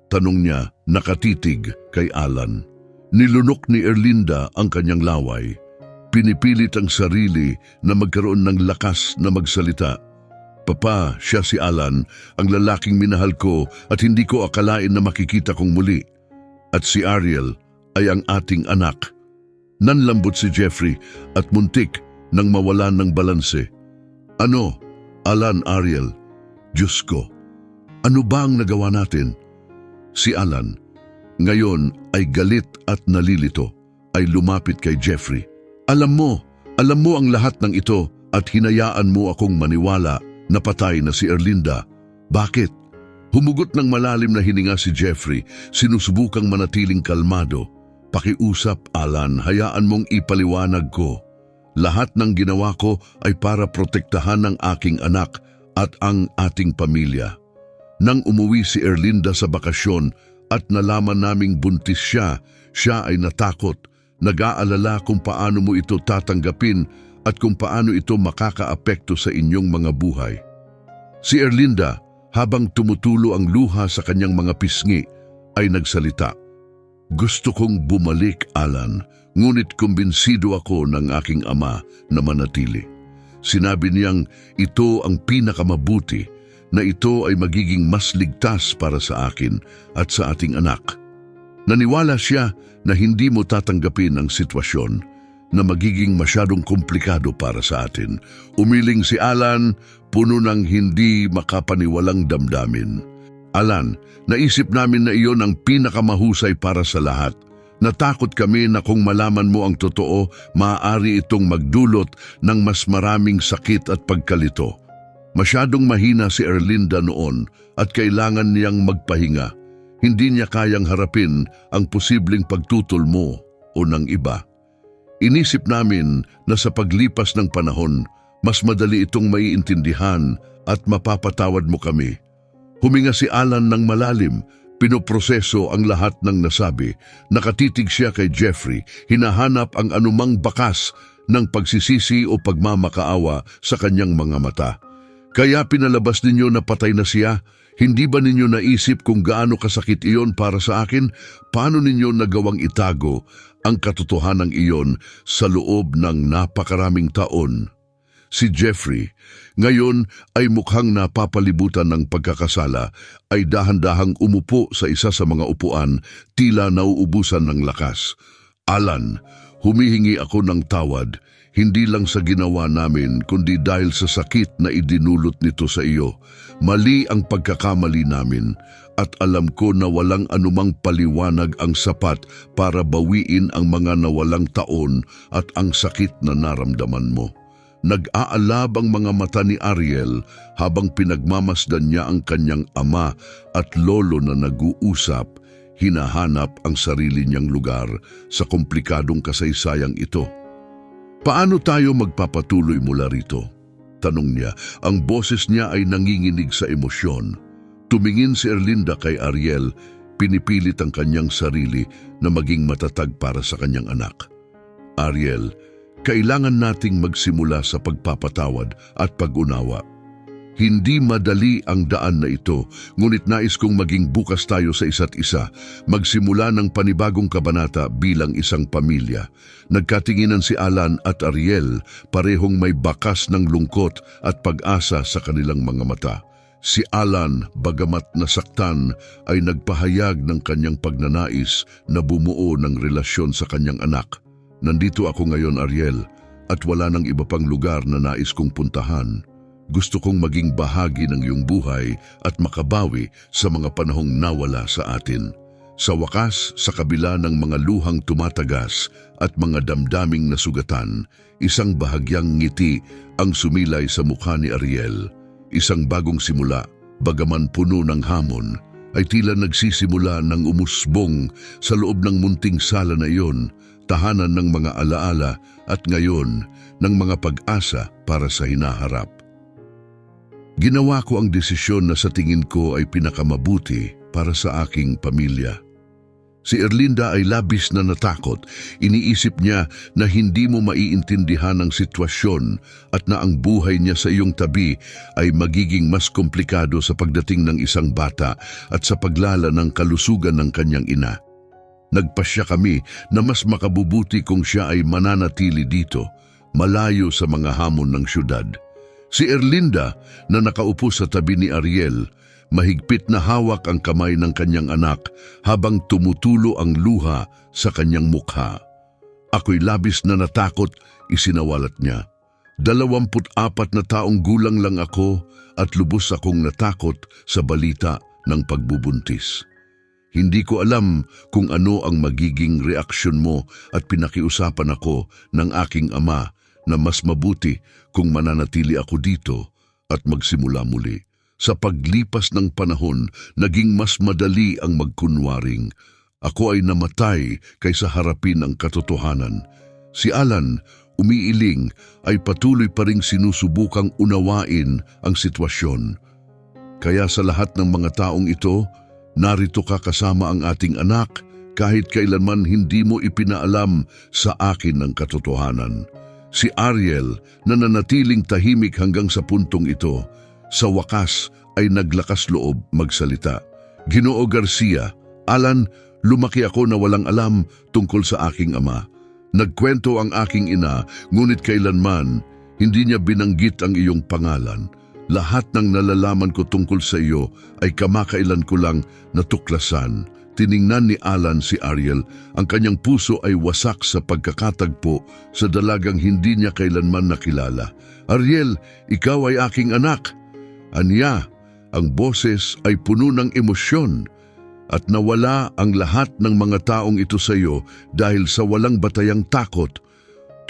tanong niya, nakatitig kay Alan. Nilunok ni Erlinda ang kanyang laway. Pinipilit ang sarili na magkaroon ng lakas na magsalita. "Papa, siya si Alan, ang lalaking minahal ko at hindi ko akalain na makikita kong muli. At si Ariel ay ang ating anak." Nanlambot si Jeffrey at muntik nang mawalan ng balanse. "Ano, Alan, Ariel? Diyos ko, ano ba ang nagawa natin?" Si Alan, ngayon ay galit at nalilito, ay lumapit kay Jeffrey. Alam mo ang lahat ng ito at hinayaan mo akong maniwala na patay na si Erlinda. Bakit?" Humugot ng malalim na hininga si Jeffrey, sinusubukang manatiling kalmado. "Pakiusap, Alan, hayaan mong ipaliwanag ko. Lahat ng ginawa ko ay para protektahan ang aking anak at ang ating pamilya. Nang umuwi si Erlinda sa bakasyon at nalaman naming buntis siya ay natakot, nag-aalala kung paano mo ito tatanggapin at kung paano ito makakaapekto sa inyong mga buhay." Si Erlinda, habang tumutulo ang luha sa kanyang mga pisngi, ay nagsalita. "Gusto kong bumalik, Alan, ngunit kumbinsido ako ng aking ama na manatili. Sinabi niyang ito ang pinakamabuti, na ito ay magiging mas ligtas para sa akin at sa ating anak. Naniwala siya na hindi mo tatanggapin ang sitwasyon, na magiging masyadong komplikado para sa atin." Umiling si Alan, puno ng hindi makapaniwalang damdamin. "Alan, naisip namin na iyon ang pinakamahusay para sa lahat. Natakot kami na kung malaman mo ang totoo, maaari itong magdulot ng mas maraming sakit at pagkalito. Masyadong mahina si Erlinda noon at kailangan niyang magpahinga. Hindi niya kayang harapin ang posibleng pagtutol mo o ng iba. Inisip namin na sa paglipas ng panahon, mas madali itong maiintindihan at mapapatawad mo kami." Huminga si Alan ng malalim, pinoproseso ang lahat ng nasabi. Nakatitig siya kay Jeffrey, hinahanap ang anumang bakas ng pagsisisi o pagmamakaawa sa kanyang mga mata. "Kaya pinalabas ninyo na patay na siya? Hindi ba ninyo naisip kung gaano kasakit iyon para sa akin? Paano ninyo nagawang itago ang katotohanan iyon sa loob ng napakaraming taon?" Si Jeffrey, ngayon ay mukhang napapalibutan ng pagkakasala, ay dahan-dahang umupo sa isa sa mga upuan, tila nauubusan ng lakas. "Alan, humihingi ako ng tawad, hindi lang sa ginawa namin, kundi dahil sa sakit na idinulot nito sa iyo. Mali ang pagkakamali namin, at alam ko na walang anumang paliwanag ang sapat para bawiin ang mga nawalang taon at ang sakit na naramdaman mo. Nag-aalab ang mga mata ni Ariel habang pinagmamasdan niya ang kanyang ama at lolo na nag-uusap, hinahanap ang sarili niyang lugar sa komplikadong kasaysayang ito. Paano tayo magpapatuloy mula rito? Tanong niya. Ang boses niya ay nanginginig sa emosyon. Tumingin si Erlinda kay Ariel, pinipilit ang kanyang sarili na maging matatag para sa kanyang anak. Ariel, kailangan nating magsimula sa pagpapatawad at pag-unawa. Hindi madali ang daan na ito, ngunit nais kong maging bukas tayo sa isa't isa, magsimula ng panibagong kabanata bilang isang pamilya. Nagkatinginan si Alan at Ariel, parehong may bakas ng lungkot at pag-asa sa kanilang mga mata. Si Alan, bagamat nasaktan, ay nagpahayag ng kanyang pagnanais na bumuo ng relasyon sa kanyang anak. Nandito ako ngayon, Ariel, at wala nang iba pang lugar na nais kong puntahan. Gusto kong maging bahagi ng iyong buhay at makabawi sa mga panahong nawala sa atin. Sa wakas, sa kabila ng mga luhang tumatagas at mga damdaming nasugatan, isang bahagyang ngiti ang sumilay sa mukha ni Ariel. Isang bagong simula, bagaman puno ng hamon, ay tila nagsisimula ng umusbong sa loob ng munting sala na iyon, tahanan ng mga alaala at ngayon ng mga pag-asa para sa hinaharap. Ginawa ko ang desisyon na sa tingin ko ay pinakamabuti para sa aking pamilya. Si Erlinda ay labis na natakot. Iniisip niya na hindi mo maiintindihan ang sitwasyon at na ang buhay niya sa iyong tabi ay magiging mas komplikado sa pagdating ng isang bata at sa paglala ng kalusugan ng kanyang ina. Nagpasya kami na mas makabubuti kung siya ay mananatili dito, malayo sa mga hamon ng syudad. Si Erlinda, na nakaupo sa tabi ni Ariel, mahigpit na hawak ang kamay ng kanyang anak habang tumutulo ang luha sa kanyang mukha. Ako'y labis na natakot, isinawalat niya. 24 na taong gulang lang ako at lubos akong natakot sa balita ng pagbubuntis. Hindi ko alam kung ano ang magiging reaksyon mo at pinakiusapan ako ng aking ama na mas mabuti kung mananatili ako dito at magsimula muli. Sa paglipas ng panahon, naging mas madali ang magkunwaring. Ako ay namatay kaysa harapin ang katotohanan. Si Alan, umiiling, ay patuloy pa ring sinusubukang unawain ang sitwasyon. Kaya sa lahat ng mga taong ito, narito ka kasama ang ating anak kahit kailanman hindi mo ipinaalam sa akin ang katotohanan. Si Ariel, na nanatiling tahimik hanggang sa puntong ito, sa wakas ay naglakas loob magsalita. Ginoo Garcia, Alan, lumaki ako na walang alam tungkol sa aking ama. Nagkwento ang aking ina, ngunit kailanman hindi niya binanggit ang iyong pangalan. Lahat ng nalalaman ko tungkol sa iyo ay kamakailan ko lang natuklasan. Tiningnan ni Alan si Ariel. Ang kanyang puso ay wasak sa pagkakatagpo sa dalagang hindi niya kailanman nakilala. Ariel, ikaw ay aking anak. Anya, ang boses ay puno ng emosyon at nawala ang lahat ng mga taong ito sa iyo dahil sa walang batayang takot.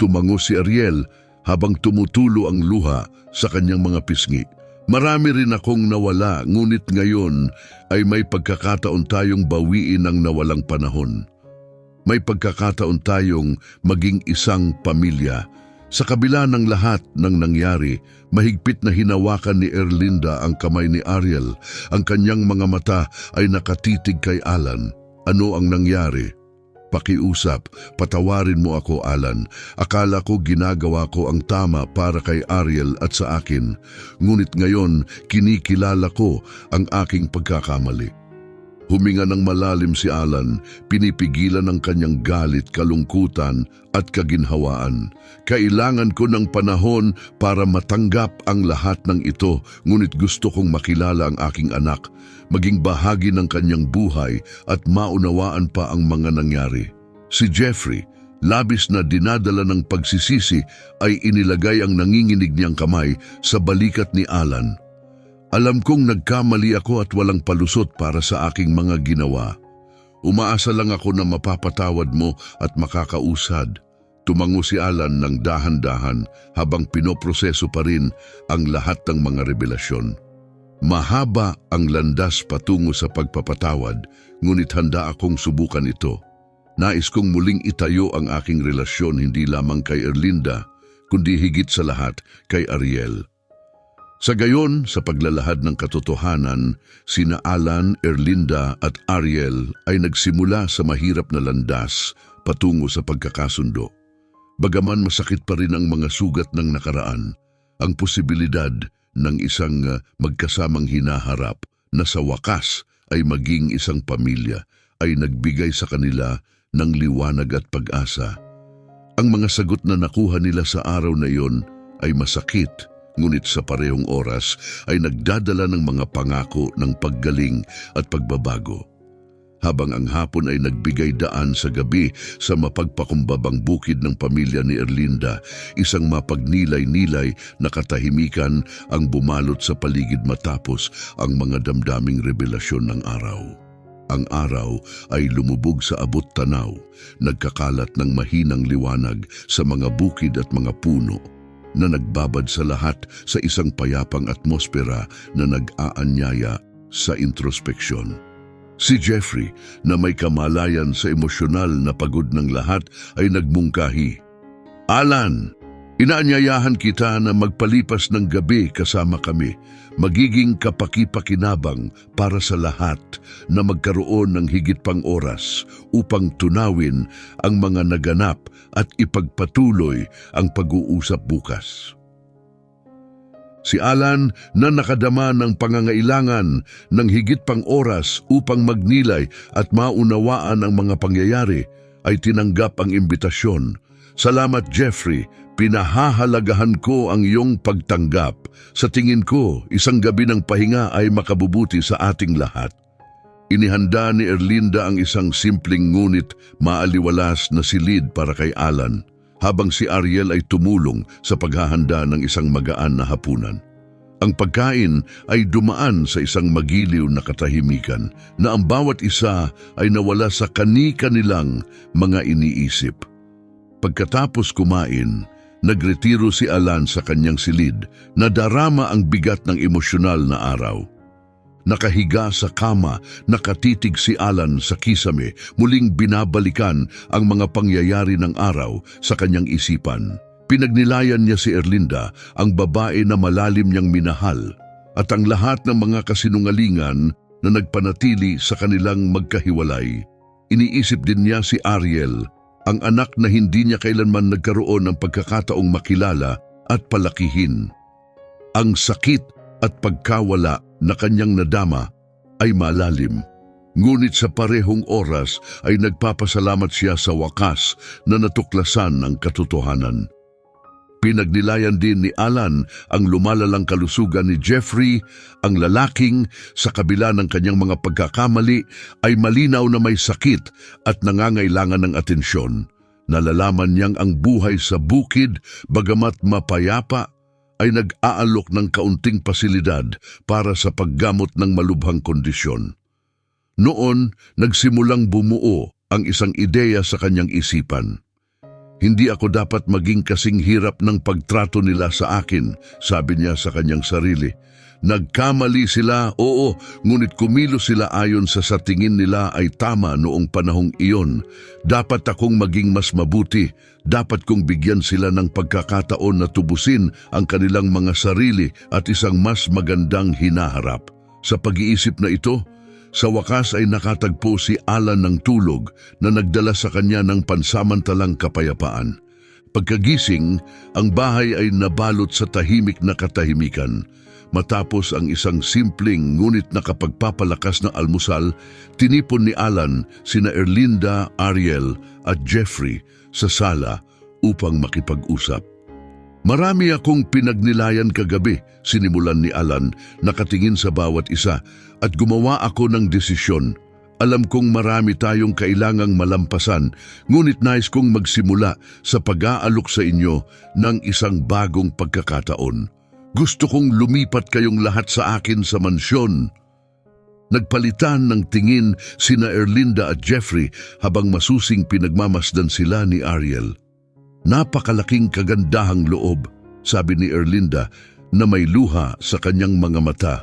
Tumango si Ariel habang tumutulo ang luha sa kanyang mga pisngi. Marami rin akong nawala, ngunit ngayon ay may pagkakataon tayong bawiin ang nawalang panahon. May pagkakataon tayong maging isang pamilya. Sa kabila ng lahat ng nangyari, mahigpit na hinawakan ni Erlinda ang kamay ni Ariel. Ang kanyang mga mata ay nakatitig kay Alan. Ano ang nangyari? Pakiusap, patawarin mo ako, Alan. Akala ko ginagawa ko ang tama para kay Ariel at sa akin. Ngunit ngayon, kinikilala ko ang aking pagkakamali. Huminga ng malalim si Alan, pinipigilan ang kanyang galit, kalungkutan at kaginhawaan. Kailangan ko ng panahon para matanggap ang lahat ng ito, ngunit gusto kong makilala ang aking anak, maging bahagi ng kanyang buhay at maunawaan pa ang mga nangyari. Si Jeffrey, labis na dinadala ng pagsisisi, ay inilagay ang nanginginig niyang kamay sa balikat ni Alan. Alam kong nagkamali ako at walang palusot para sa aking mga ginawa. Umaasa lang ako na mapapatawad mo at makakausad. Tumango si Alan ng dahan-dahan habang pinoproseso pa rin ang lahat ng mga revelasyon. Mahaba ang landas patungo sa pagpapatawad, ngunit handa akong subukan ito. Nais kong muling itayo ang aking relasyon hindi lamang kay Erlinda, kundi higit sa lahat kay Ariel. Sa gayon, sa paglalahad ng katotohanan, sina Alan, Erlinda at Ariel ay nagsimula sa mahirap na landas patungo sa pagkakasundo. Bagaman masakit pa rin ang mga sugat ng nakaraan, ang posibilidad ng isang magkasamang hinaharap na sa wakas ay maging isang pamilya ay nagbigay sa kanila ng liwanag at pag-asa. Ang mga sagot na nakuha nila sa araw na iyon ay masakit, ngunit sa parehong oras ay nagdadala ng mga pangako ng paggaling at pagbabago. Habang ang hapon ay nagbigay daan sa gabi sa mapagpakumbabang bukid ng pamilya ni Erlinda, isang mapagnilay-nilay na katahimikan ang bumalot sa paligid matapos ang mga damdaming revelasyon ng araw. Ang araw ay lumubog sa abot-tanaw, nagkakalat ng mahinang liwanag sa mga bukid at mga puno, na nagbabad sa lahat sa isang payapang atmosfera na nag-aanyaya sa introspeksyon. Si Jeffrey, na may kamalayan sa emosyonal na pagod ng lahat, ay nagmungkahi. Alan, inaanyayahan kita na magpalipas ng gabi kasama kami. Magiging kapaki-pakinabang para sa lahat na magkaroon ng higit pang oras upang tunawin ang mga naganap at ipagpatuloy ang pag-uusap bukas. Si Alan na nakadama ng pangangailangan ng higit pang oras upang magnilay at maunawaan ang mga pangyayari ay tinanggap ang imbitasyon. Salamat Jeffrey, pinahahalagahan ko ang iyong pagtanggap. Sa tingin ko, isang gabi ng pahinga ay makabubuti sa ating lahat. Inihanda ni Erlinda ang isang simpleng ngunit maaliwalas na silid para kay Alan, habang si Ariel ay tumulong sa paghahanda ng isang magaan na hapunan. Ang pagkain ay dumaan sa isang magiliw na katahimikan na ang bawat isa ay nawala sa kani-kanilang mga iniisip. Pagkatapos kumain, nagretiro si Alan sa kanyang silid na darama ang bigat ng emosyonal na araw. Nakahiga sa kama, nakatitig si Alan sa kisame, muling binabalikan ang mga pangyayari ng araw sa kanyang isipan. Pinagnilayan niya si Erlinda, ang babae na malalim niyang minahal, at ang lahat ng mga kasinungalingan na nagpanatili sa kanilang magkahiwalay. Iniisip din niya si Ariel, ang anak na hindi niya kailanman nagkaroon ng pagkakataong makilala at palakihin. Ang sakit at pagkawala na kanyang nadama ay malalim. Ngunit sa parehong oras ay nagpapasalamat siya sa wakas na natuklasan ang katotohanan. Pinagnilayan din ni Alan ang lumalalang kalusugan ni Jeffrey, ang lalaking sa kabila ng kanyang mga pagkakamali ay malinaw na may sakit at nangangailangan ng atensyon. Nalalaman niyang ang buhay sa bukid, bagamat mapayapa, ay nag-aalok ng kaunting pasilidad para sa paggamot ng malubhang kondisyon. Noon, nagsimulang bumuo ang isang ideya sa kanyang isipan. Hindi ako dapat maging kasing hirap ng pagtrato nila sa akin, sabi niya sa kanyang sarili. Nagkamali sila, oo, ngunit kumilos sila ayon sa tingin nila ay tama noong panahong iyon. Dapat akong maging mas mabuti, dapat kong bigyan sila ng pagkakataon na tubusin ang kanilang mga sarili at isang mas magandang hinaharap. Sa pag-iisip na ito, sa wakas ay nakatagpo si Alan ng tulog na nagdala sa kanya ng pansamantalang kapayapaan. Pagkagising, ang bahay ay nabalot sa tahimik na katahimikan. Matapos ang isang simpleng ngunit nakapagpapalakas na almusal, tinipon ni Alan sina Erlinda, Ariel at Jeffrey sa sala upang makipag-usap. Marami akong pinagnilayan kagabi, sinimulan ni Alan, nakatingin sa bawat isa, at gumawa ako ng desisyon. Alam kong marami tayong kailangang malampasan, ngunit nais kong magsimula sa pag-aalok sa inyo ng isang bagong pagkakataon. Gusto kong lumipat kayong lahat sa akin sa mansyon. Nagpalitan ng tingin sina Erlinda at Jeffrey habang masusing pinagmamasdan sila ni Ariel. Napakalaking kagandahang loob, sabi ni Erlinda na may luha sa kanyang mga mata.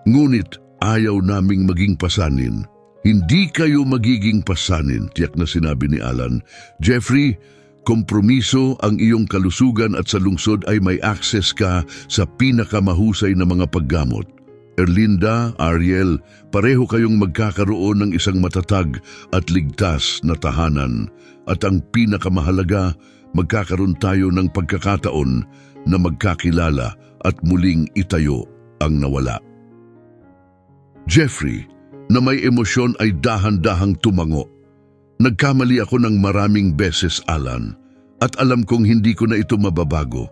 Ngunit ayaw naming maging pasanin. Hindi kayo magiging pasanin, tiyak na sinabi ni Alan. Jeffrey, kompromiso ang iyong kalusugan at sa lungsod ay may access ka sa pinakamahusay na mga paggamot. Erlinda, Ariel, pareho kayong magkakaroon ng isang matatag at ligtas na tahanan. At ang pinakamahalaga, magkakaroon tayo ng pagkakataon na magkakilala at muling itayo ang nawala. Jeffrey, na may emosyon ay dahan-dahang tumango. Nagkamali ako ng maraming beses, Alan, at alam kong hindi ko na ito mababago.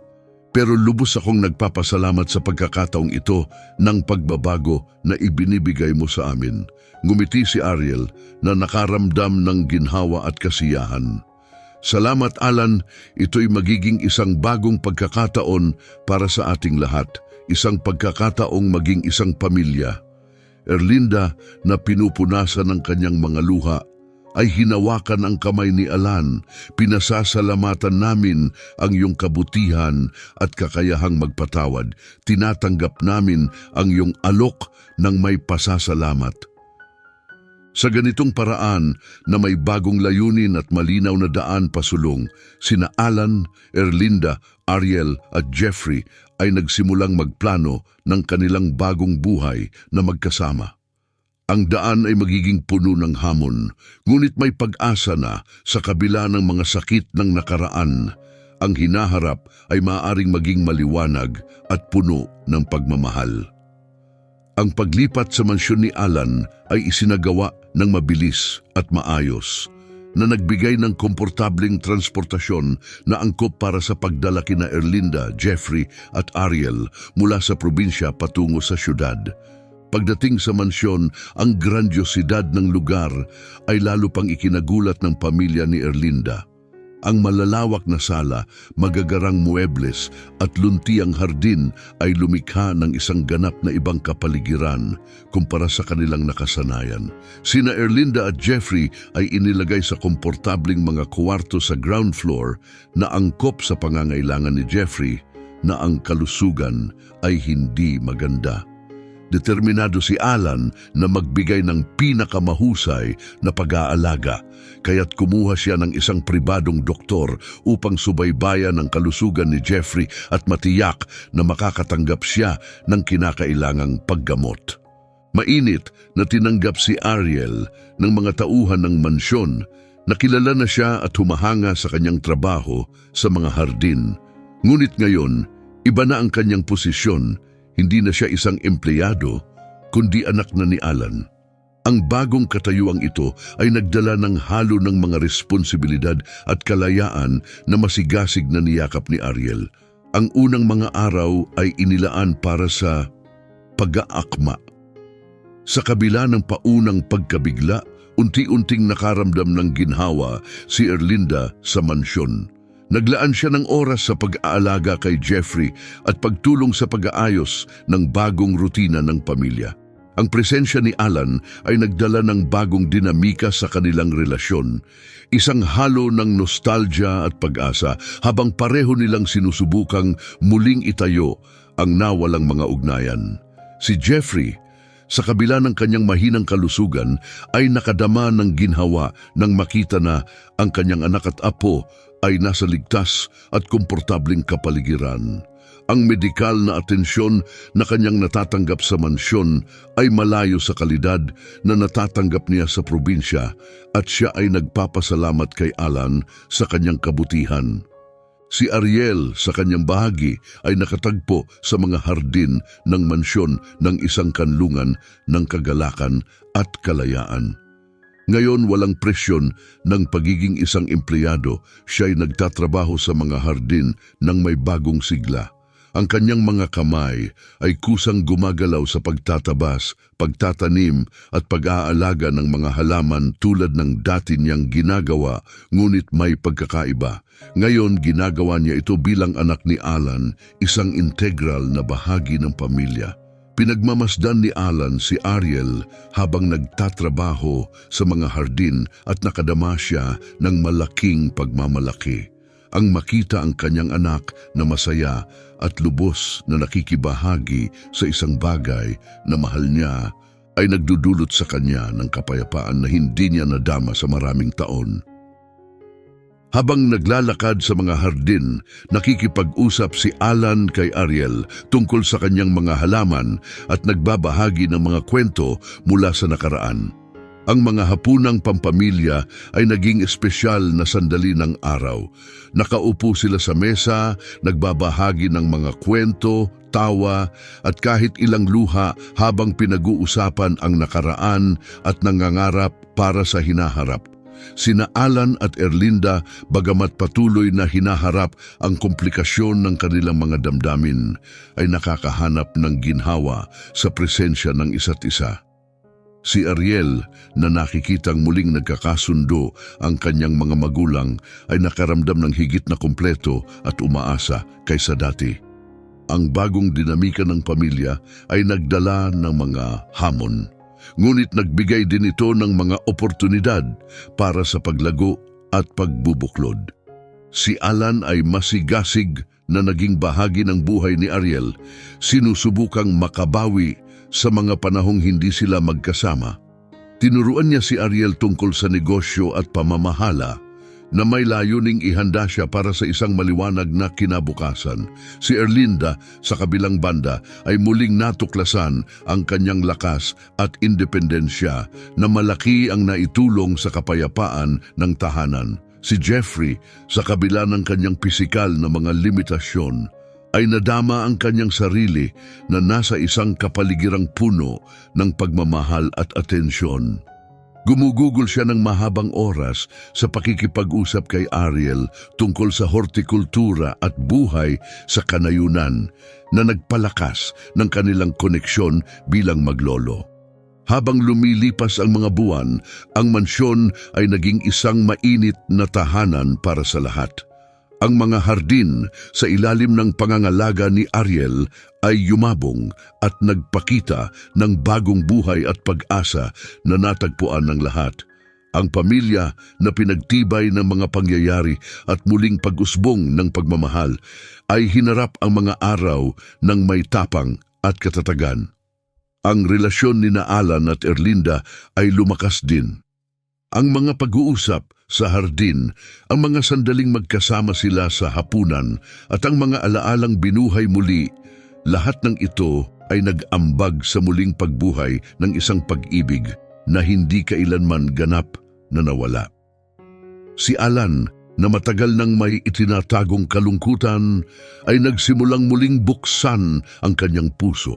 Pero lubos akong nagpapasalamat sa pagkakataong ito ng pagbabago na ibinibigay mo sa amin. Ngumiti si Ariel na nakaramdam ng ginhawa at kasiyahan. Salamat, Alan, ito'y magiging isang bagong pagkakataon para sa ating lahat. Isang pagkakataong maging isang pamilya. Erlinda, na pinupunasan ng kanyang mga luha, ay hinawakan ang kamay ni Alan. Pinasasalamatan namin ang iyong kabutihan at kakayahang magpatawad. Tinatanggap namin ang iyong alok ng may pasasalamat. Sa ganitong paraan na may bagong layunin at malinaw na daan pasulong, sina Alan, Erlinda, Ariel at Jeffrey ay nagsimulang magplano ng kanilang bagong buhay na magkasama. Ang daan ay magiging puno ng hamon, ngunit may pag-asa na sa kabila ng mga sakit ng nakaraan. Ang hinaharap ay maaaring maging maliwanag at puno ng pagmamahal. Ang paglipat sa mansyon ni Alan ay isinagawa ng mabilis at maayos na nagbigay ng komportableng transportasyon na angkop para sa pagdala kina Erlinda, Jeffrey at Ariel mula sa probinsya patungo sa syudad. Pagdating sa mansyon, ang grandiosidad ng lugar ay lalo pang ikinagulat ng pamilya ni Erlinda. Ang malalawak na sala, magagarang muebles at luntiang hardin ay lumikha ng isang ganap na ibang kapaligiran kumpara sa kanilang nakasanayan. Sina Erlinda at Jeffrey ay inilagay sa komportabling mga kwarto sa ground floor na angkop sa pangangailangan ni Jeffrey na ang kalusugan ay hindi maganda. Determinado si Alan na magbigay ng pinakamahusay na pag-aalaga, kaya't kumuha siya ng isang pribadong doktor upang subaybayan ang kalusugan ni Jeffrey at matiyak na makakatanggap siya ng kinakailangang paggamot. Mainit na tinanggap si Ariel ng mga tauhan ng mansyon. Nakilala na siya at humahanga sa kanyang trabaho sa mga hardin. Ngunit ngayon, iba na ang kanyang posisyon. Hindi na siya isang empleyado, kundi anak na ni Alan. Ang bagong katayuang ito ay nagdala ng halo ng mga responsibilidad at kalayaan na masigasig na niyakap ni Ariel. Ang unang mga araw ay inilaan para sa pag-aakma. Sa kabila ng paunang pagkabigla, unti-unting nakaramdam ng ginhawa si Erlinda sa mansyon. Naglaan siya ng oras sa pag-aalaga kay Jeffrey at pagtulong sa pag-aayos ng bagong rutina ng pamilya. Ang presensya ni Alan ay nagdala ng bagong dinamika sa kanilang relasyon, isang halo ng nostalgia at pag-asa habang pareho nilang sinusubukang muling itayo ang nawalang mga ugnayan. Si Jeffrey, sa kabila ng kanyang mahinang kalusugan, ay nakadama ng ginhawa nang makita na ang kanyang anak at apo ay nasa ligtas at komportabling kapaligiran. Ang medikal na atensyon na kanyang natatanggap sa mansyon ay malayo sa kalidad na natatanggap niya sa probinsya at siya ay nagpapasalamat kay Alan sa kanyang kabutihan. Si Ariel sa kanyang bahagi ay nakatagpo sa mga hardin ng mansyon ng isang kanlungan ng kagalakan at kalayaan. Ngayon walang presyon ng pagiging isang empleyado, siya ay nagtatrabaho sa mga hardin ng may bagong sigla. Ang kanyang mga kamay ay kusang gumagalaw sa pagtatabas, pagtatanim at pag-aalaga ng mga halaman tulad ng dati niyang ginagawa, ngunit may pagkakaiba. Ngayon ginagawa niya ito bilang anak ni Alan, isang integral na bahagi ng pamilya. Pinagmamasdan ni Alan si Ariel habang nagtatrabaho sa mga hardin at nakadama siya ng malaking pagmamalaki. ang makita ang kanyang anak na masaya at lubos na nakikibahagi sa isang bagay na mahal niya ay nagdudulot sa kanya ng kapayapaan na hindi niya nadama sa maraming taon. Habang naglalakad sa mga hardin, nakikipag-usap si Alan kay Ariel tungkol sa kanyang mga halaman at nagbabahagi ng mga kwento mula sa nakaraan. Ang mga hapunang pampamilya ay naging espesyal na sandali ng araw. Nakaupo sila sa mesa, nagbabahagi ng mga kwento, tawa at kahit ilang luha habang pinag-uusapan ang nakaraan at nangangarap para sa hinaharap. Sina Alan at Erlinda, bagamat patuloy na hinaharap ang komplikasyon ng kanilang mga damdamin, ay nakakahanap ng ginhawa sa presensya ng isa't isa. Si Ariel, na nakikitang muling nagkakasundo ang kanyang mga magulang, ay nakaramdam ng higit na kumpleto at umaasa kaysa dati. Ang bagong dinamika ng pamilya ay nagdala ng mga hamon. Ngunit nagbigay din ito ng mga oportunidad para sa paglago at pagbubuklod. Si Alan ay masigasig na naging bahagi ng buhay ni Ariel, sinusubukang makabawi sa mga panahong hindi sila magkasama. Tinuruan niya si Ariel tungkol sa negosyo at pamamahala na may layuning ihanda siya para sa isang maliwanag na kinabukasan. Si Erlinda, sa kabilang banda, ay muling natuklasan ang kanyang lakas at independensya na malaki ang naitulong sa kapayapaan ng tahanan. Si Jeffrey, sa kabila ng kanyang pisikal na mga limitasyon, ay nadama ang kanyang sarili na nasa isang kapaligirang puno ng pagmamahal at atensyon. Gumugugol siya ng mahabang oras sa pakikipag-usap kay Ariel tungkol sa hortikultura at buhay sa kanayunan na nagpalakas ng kanilang koneksyon bilang maglolo. Habang lumilipas ang mga buwan, ang mansyon ay naging isang mainit na tahanan para sa lahat. Ang mga hardin sa ilalim ng pangangalaga ni Ariel ay yumabong at nagpakita ng bagong buhay at pag-asa na natagpuan ng lahat. Ang pamilya na pinagtibay ng mga pangyayari at muling pag-usbong ng pagmamahal ay hinarap ang mga araw ng may tapang at katatagan. Ang relasyon ni Alan at Erlinda ay lumakas din. Ang mga pag-uusap sa hardin, ang mga sandaling magkasama sila sa hapunan at ang mga alaalang binuhay muli, lahat ng ito ay nag-ambag sa muling pagbuhay ng isang pag-ibig na hindi kailanman ganap na nawala. Si Alan, na matagal nang may itinatagong kalungkutan, ay nagsimulang muling buksan ang kanyang puso.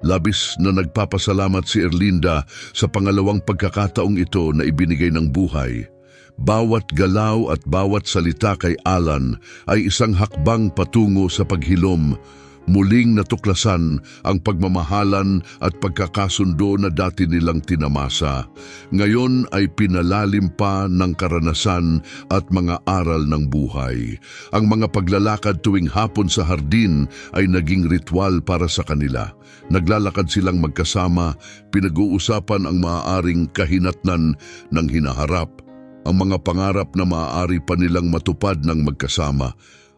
Labis na nagpapasalamat si Erlinda sa pangalawang pagkakataong ito na ibinigay ng buhay. Bawat galaw at bawat salita kay Alan ay isang hakbang patungo sa paghilom. Muling natuklasan ang pagmamahalan at pagkakasundo na dati nilang tinamasa. Ngayon ay pinalalim pa ng karanasan at mga aral ng buhay. Ang mga paglalakad tuwing hapon sa hardin ay naging ritual para sa kanila. Naglalakad silang magkasama, pinag-uusapan ang maaaring kahinatnan ng hinaharap, ang mga pangarap na maaari pa nilang matupad ng magkasama,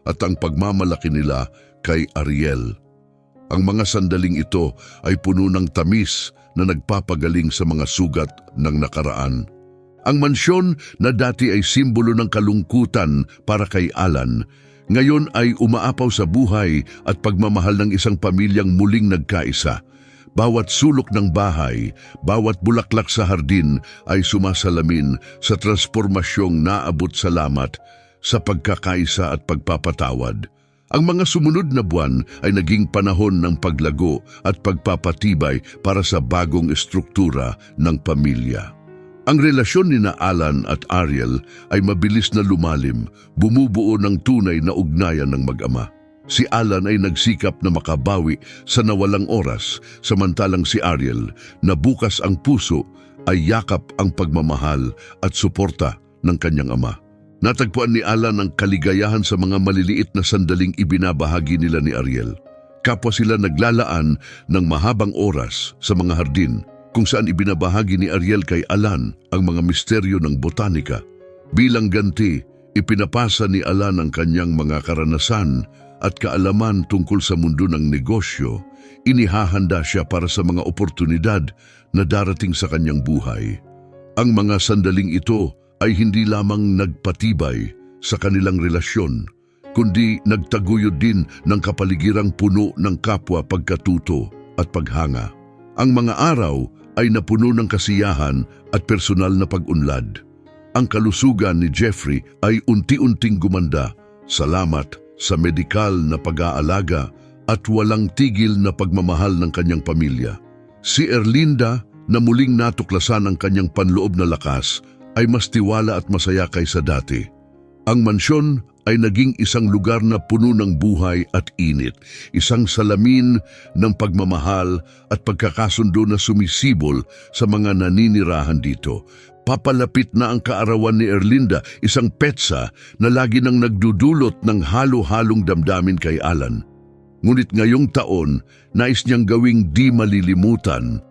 at ang pagmamalaki nila kay Ariel. Ang mga sandaling ito ay puno ng tamis na nagpapagaling sa mga sugat ng nakaraan. Ang mansyon na dati ay simbolo ng kalungkutan para kay Alan, ngayon ay umaapaw sa buhay at pagmamahal ng isang pamilyang muling nagkaisa. Bawat sulok ng bahay, bawat bulaklak sa hardin ay sumasalamin sa transformasyong naabot salamat sa pagkakaisa at pagpapatawad. Ang mga sumunod na buwan ay naging panahon ng paglago at pagpapatibay para sa bagong estruktura ng pamilya. Ang relasyon ni Alan at Ariel ay mabilis na lumalim, bumubuo ng tunay na ugnayan ng mag-ama. Si Alan ay nagsikap na makabawi sa nawalang oras, samantalang si Ariel, na bukas ang puso, ay yakap ang pagmamahal at suporta ng kanyang ama. Natagpuan ni Alan ang kaligayahan sa mga maliliit na sandaling ibinabahagi nila ni Ariel. Kapwa sila naglalaan ng mahabang oras sa mga hardin kung saan ibinabahagi ni Ariel kay Alan ang mga misteryo ng botanika. Bilang ganti, Ipinapasa ni Alan ang kanyang mga karanasan at kaalaman tungkol sa mundo ng negosyo. Inihahanda siya para sa mga oportunidad na darating sa kanyang buhay. Ang mga sandaling ito ay hindi lamang nagpatibay sa kanilang relasyon, kundi nagtaguyod din ng kapaligirang puno ng kapwa pagkatuto at paghanga. Ang mga araw ay napuno ng kasiyahan at personal na pag-unlad. Ang kalusugan ni Jeffrey ay unti-unting gumanda, salamat sa medikal na pag-aalaga at walang tigil na pagmamahal ng kanyang pamilya. Si Erlinda, na muling natuklasan ang kanyang panloob na lakas, ay mas tiwala at masaya kaysa dati. Ang mansyon ay naging isang lugar na puno ng buhay at init, isang salamin ng pagmamahal at pagkakasundo na sumisibol sa mga naninirahan dito. Papalapit na ang kaarawan ni Erlinda, isang petsa na lagi nang nagdudulot ng halo-halong damdamin kay Alan. Ngunit ngayong taon, nais niyang gawing di malilimutan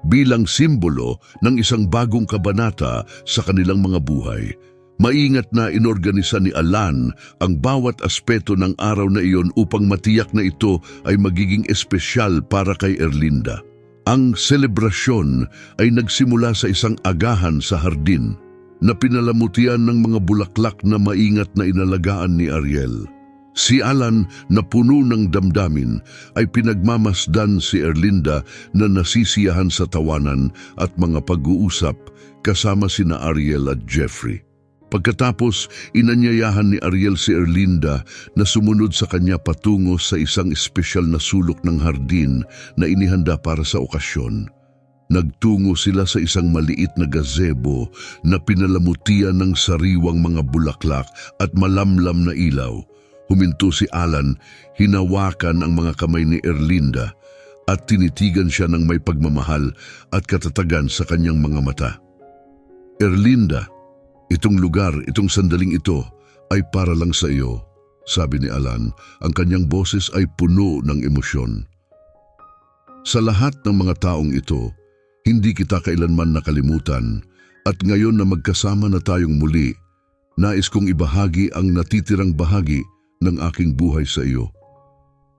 bilang simbolo ng isang bagong kabanata sa kanilang mga buhay. Maingat na inorganisa ni Alan ang bawat aspeto ng araw na iyon upang matiyak na ito ay magiging espesyal para kay Erlinda. Ang selebrasyon ay nagsimula sa isang agahan sa hardin na pinalamutian ng mga bulaklak na maingat na inalagaan ni Ariel. Si Alan, na puno ng damdamin, ay pinagmamasdan si Erlinda na nasisiyahan sa tawanan at mga pag-uusap kasama sina Ariel at Jeffrey. Pagkatapos, inanyayahan ni Ariel si Erlinda na sumunod sa kanya patungo sa isang espesyal na sulok ng hardin na inihanda para sa okasyon. Nagtungo sila sa isang maliit na gazebo na pinalamutian ng sariwang mga bulaklak at malamlam na ilaw. Huminto si Alan, hinawakan ang mga kamay ni Erlinda at tinitigan siya ng may pagmamahal at katatagan sa kanyang mga mata. Erlinda, itong lugar, itong sandaling ito ay para lang sa iyo, sabi ni Alan. Ang kanyang boses ay puno ng emosyon. Sa lahat ng mga taong ito, hindi kita kailanman nakalimutan at ngayon na magkasama na tayong muli, nais kong ibahagi ang natitirang bahagi ng aking buhay sa iyo.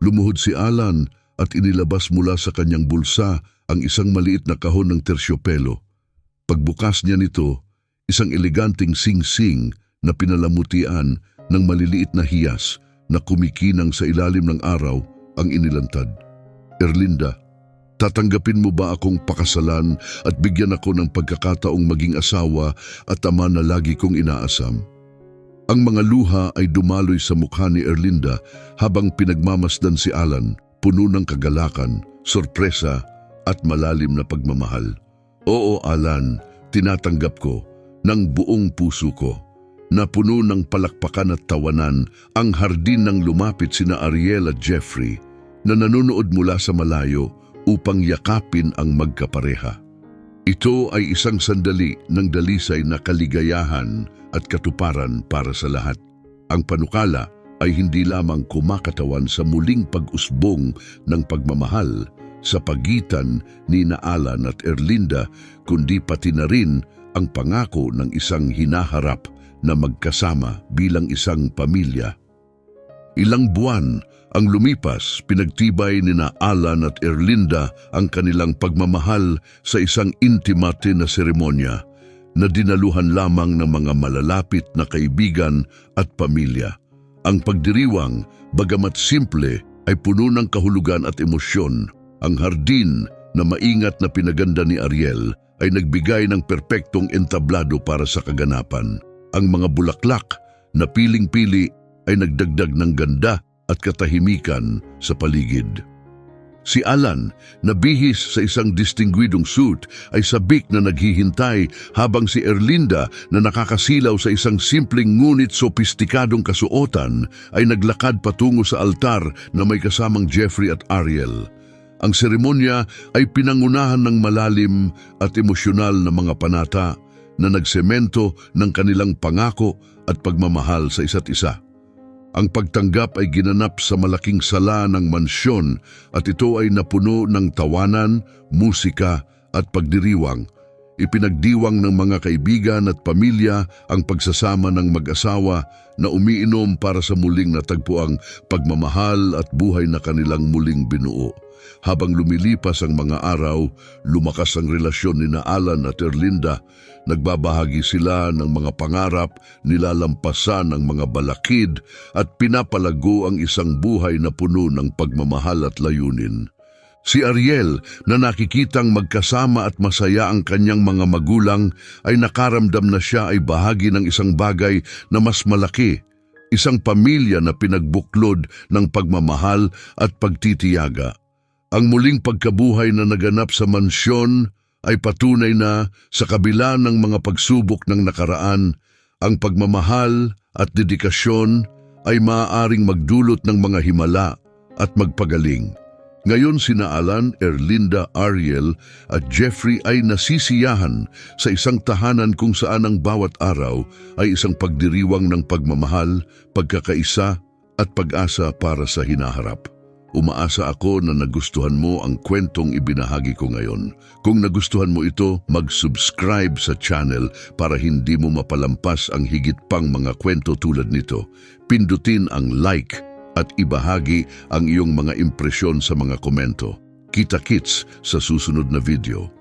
Lumuhod si Alan at inilabas mula sa kanyang bulsa ang isang maliit na kahon ng tersyopelo. Pagbukas niya nito, isang eleganteng sing-sing na pinalamutian ng maliliit na hiyas na kumikinang sa ilalim ng araw ang inilantad. Erlinda, tatanggapin mo ba akong pakasalan at bigyan ako ng pagkakataong maging asawa at ama na lagi kong inaasam? Ang mga luha ay dumaloy sa mukha ni Erlinda habang pinagmamasdan si Alan, puno ng kagalakan, sorpresa at malalim na pagmamahal. Oo, Alan, tinatanggap ko ng buong puso ko. Napuno ng palakpakan at tawanan ang hardin nang lumapit sina Ariel at Jeffrey na nanonood mula sa malayo upang yakapin ang magkapareha. Ito ay isang sandali ng dalisay na kaligayahan at katuparan para sa lahat. Ang panukala ay hindi lamang kumakatawan sa muling pag-usbong ng pagmamahal sa pagitan ni Alan at Erlinda, kundi pati na rin ang pangako ng isang hinaharap na magkasama bilang isang pamilya. Ilang buwan ang lumipas, pinagtibay ni Alan at Erlinda ang kanilang pagmamahal sa isang intimate na seremonya na dinaluhan lamang ng mga malalapit na kaibigan at pamilya. Ang pagdiriwang, bagamat simple, ay puno ng kahulugan at emosyon. Ang hardin na maingat na pinaganda ni Ariel ay nagbigay ng perpektong entablado para sa kaganapan. Ang mga bulaklak na piling-pili ay nagdagdag ng ganda at katahimikan sa paligid. Si Alan, na bihis sa isang distinguidong suit, ay sabik na naghihintay habang si Erlinda, na nakakasilaw sa isang simpleng ngunit sopistikadong kasuotan, ay naglakad patungo sa altar na may kasamang Jeffrey at Ariel. Ang seremonya ay pinangunahan ng malalim at emosyonal na mga panata na nagsemento ng kanilang pangako at pagmamahal sa isa't isa. Ang pagtanggap ay ginanap sa malaking sala ng mansyon at ito ay napuno ng tawanan, musika at pagdiriwang. Ipinagdiwang ng mga kaibigan at pamilya ang pagsasama ng mag-asawa na umiinom para sa muling natagpuang pagmamahal at buhay na kanilang muling binuo. Habang lumilipas ang mga araw, lumakas ang relasyon ni Alan at Erlinda. Nagbabahagi sila ng mga pangarap, nilalampasan ang mga balakid at pinapalago ang isang buhay na puno ng pagmamahal at layunin. Si Ariel, na nakikitang magkasama at masaya ang kanyang mga magulang, ay nakaramdam na siya ay bahagi ng isang bagay na mas malaki, isang pamilya na pinagbuklod ng pagmamahal at pagtitiyaga. Ang muling pagkabuhay na naganap sa mansyon ay patunay na sa kabila ng mga pagsubok ng nakaraan, ang pagmamahal at dedikasyon ay maaaring magdulot ng mga himala at magpagaling. Ngayon sina Alan, Erlinda, Ariel at Jeffrey ay nasisiyahan sa isang tahanan kung saan ang bawat araw ay isang pagdiriwang ng pagmamahal, pagkakaisa at pag-asa para sa hinaharap. Umaasa ako na nagustuhan mo ang kwentong ibinahagi ko ngayon. Kung nagustuhan mo ito, mag-subscribe sa channel para hindi mo mapalampas ang higit pang mga kwento tulad nito. Pindutin ang like at ibahagi ang iyong mga impresyon sa mga komento. Kita-kits sa susunod na video.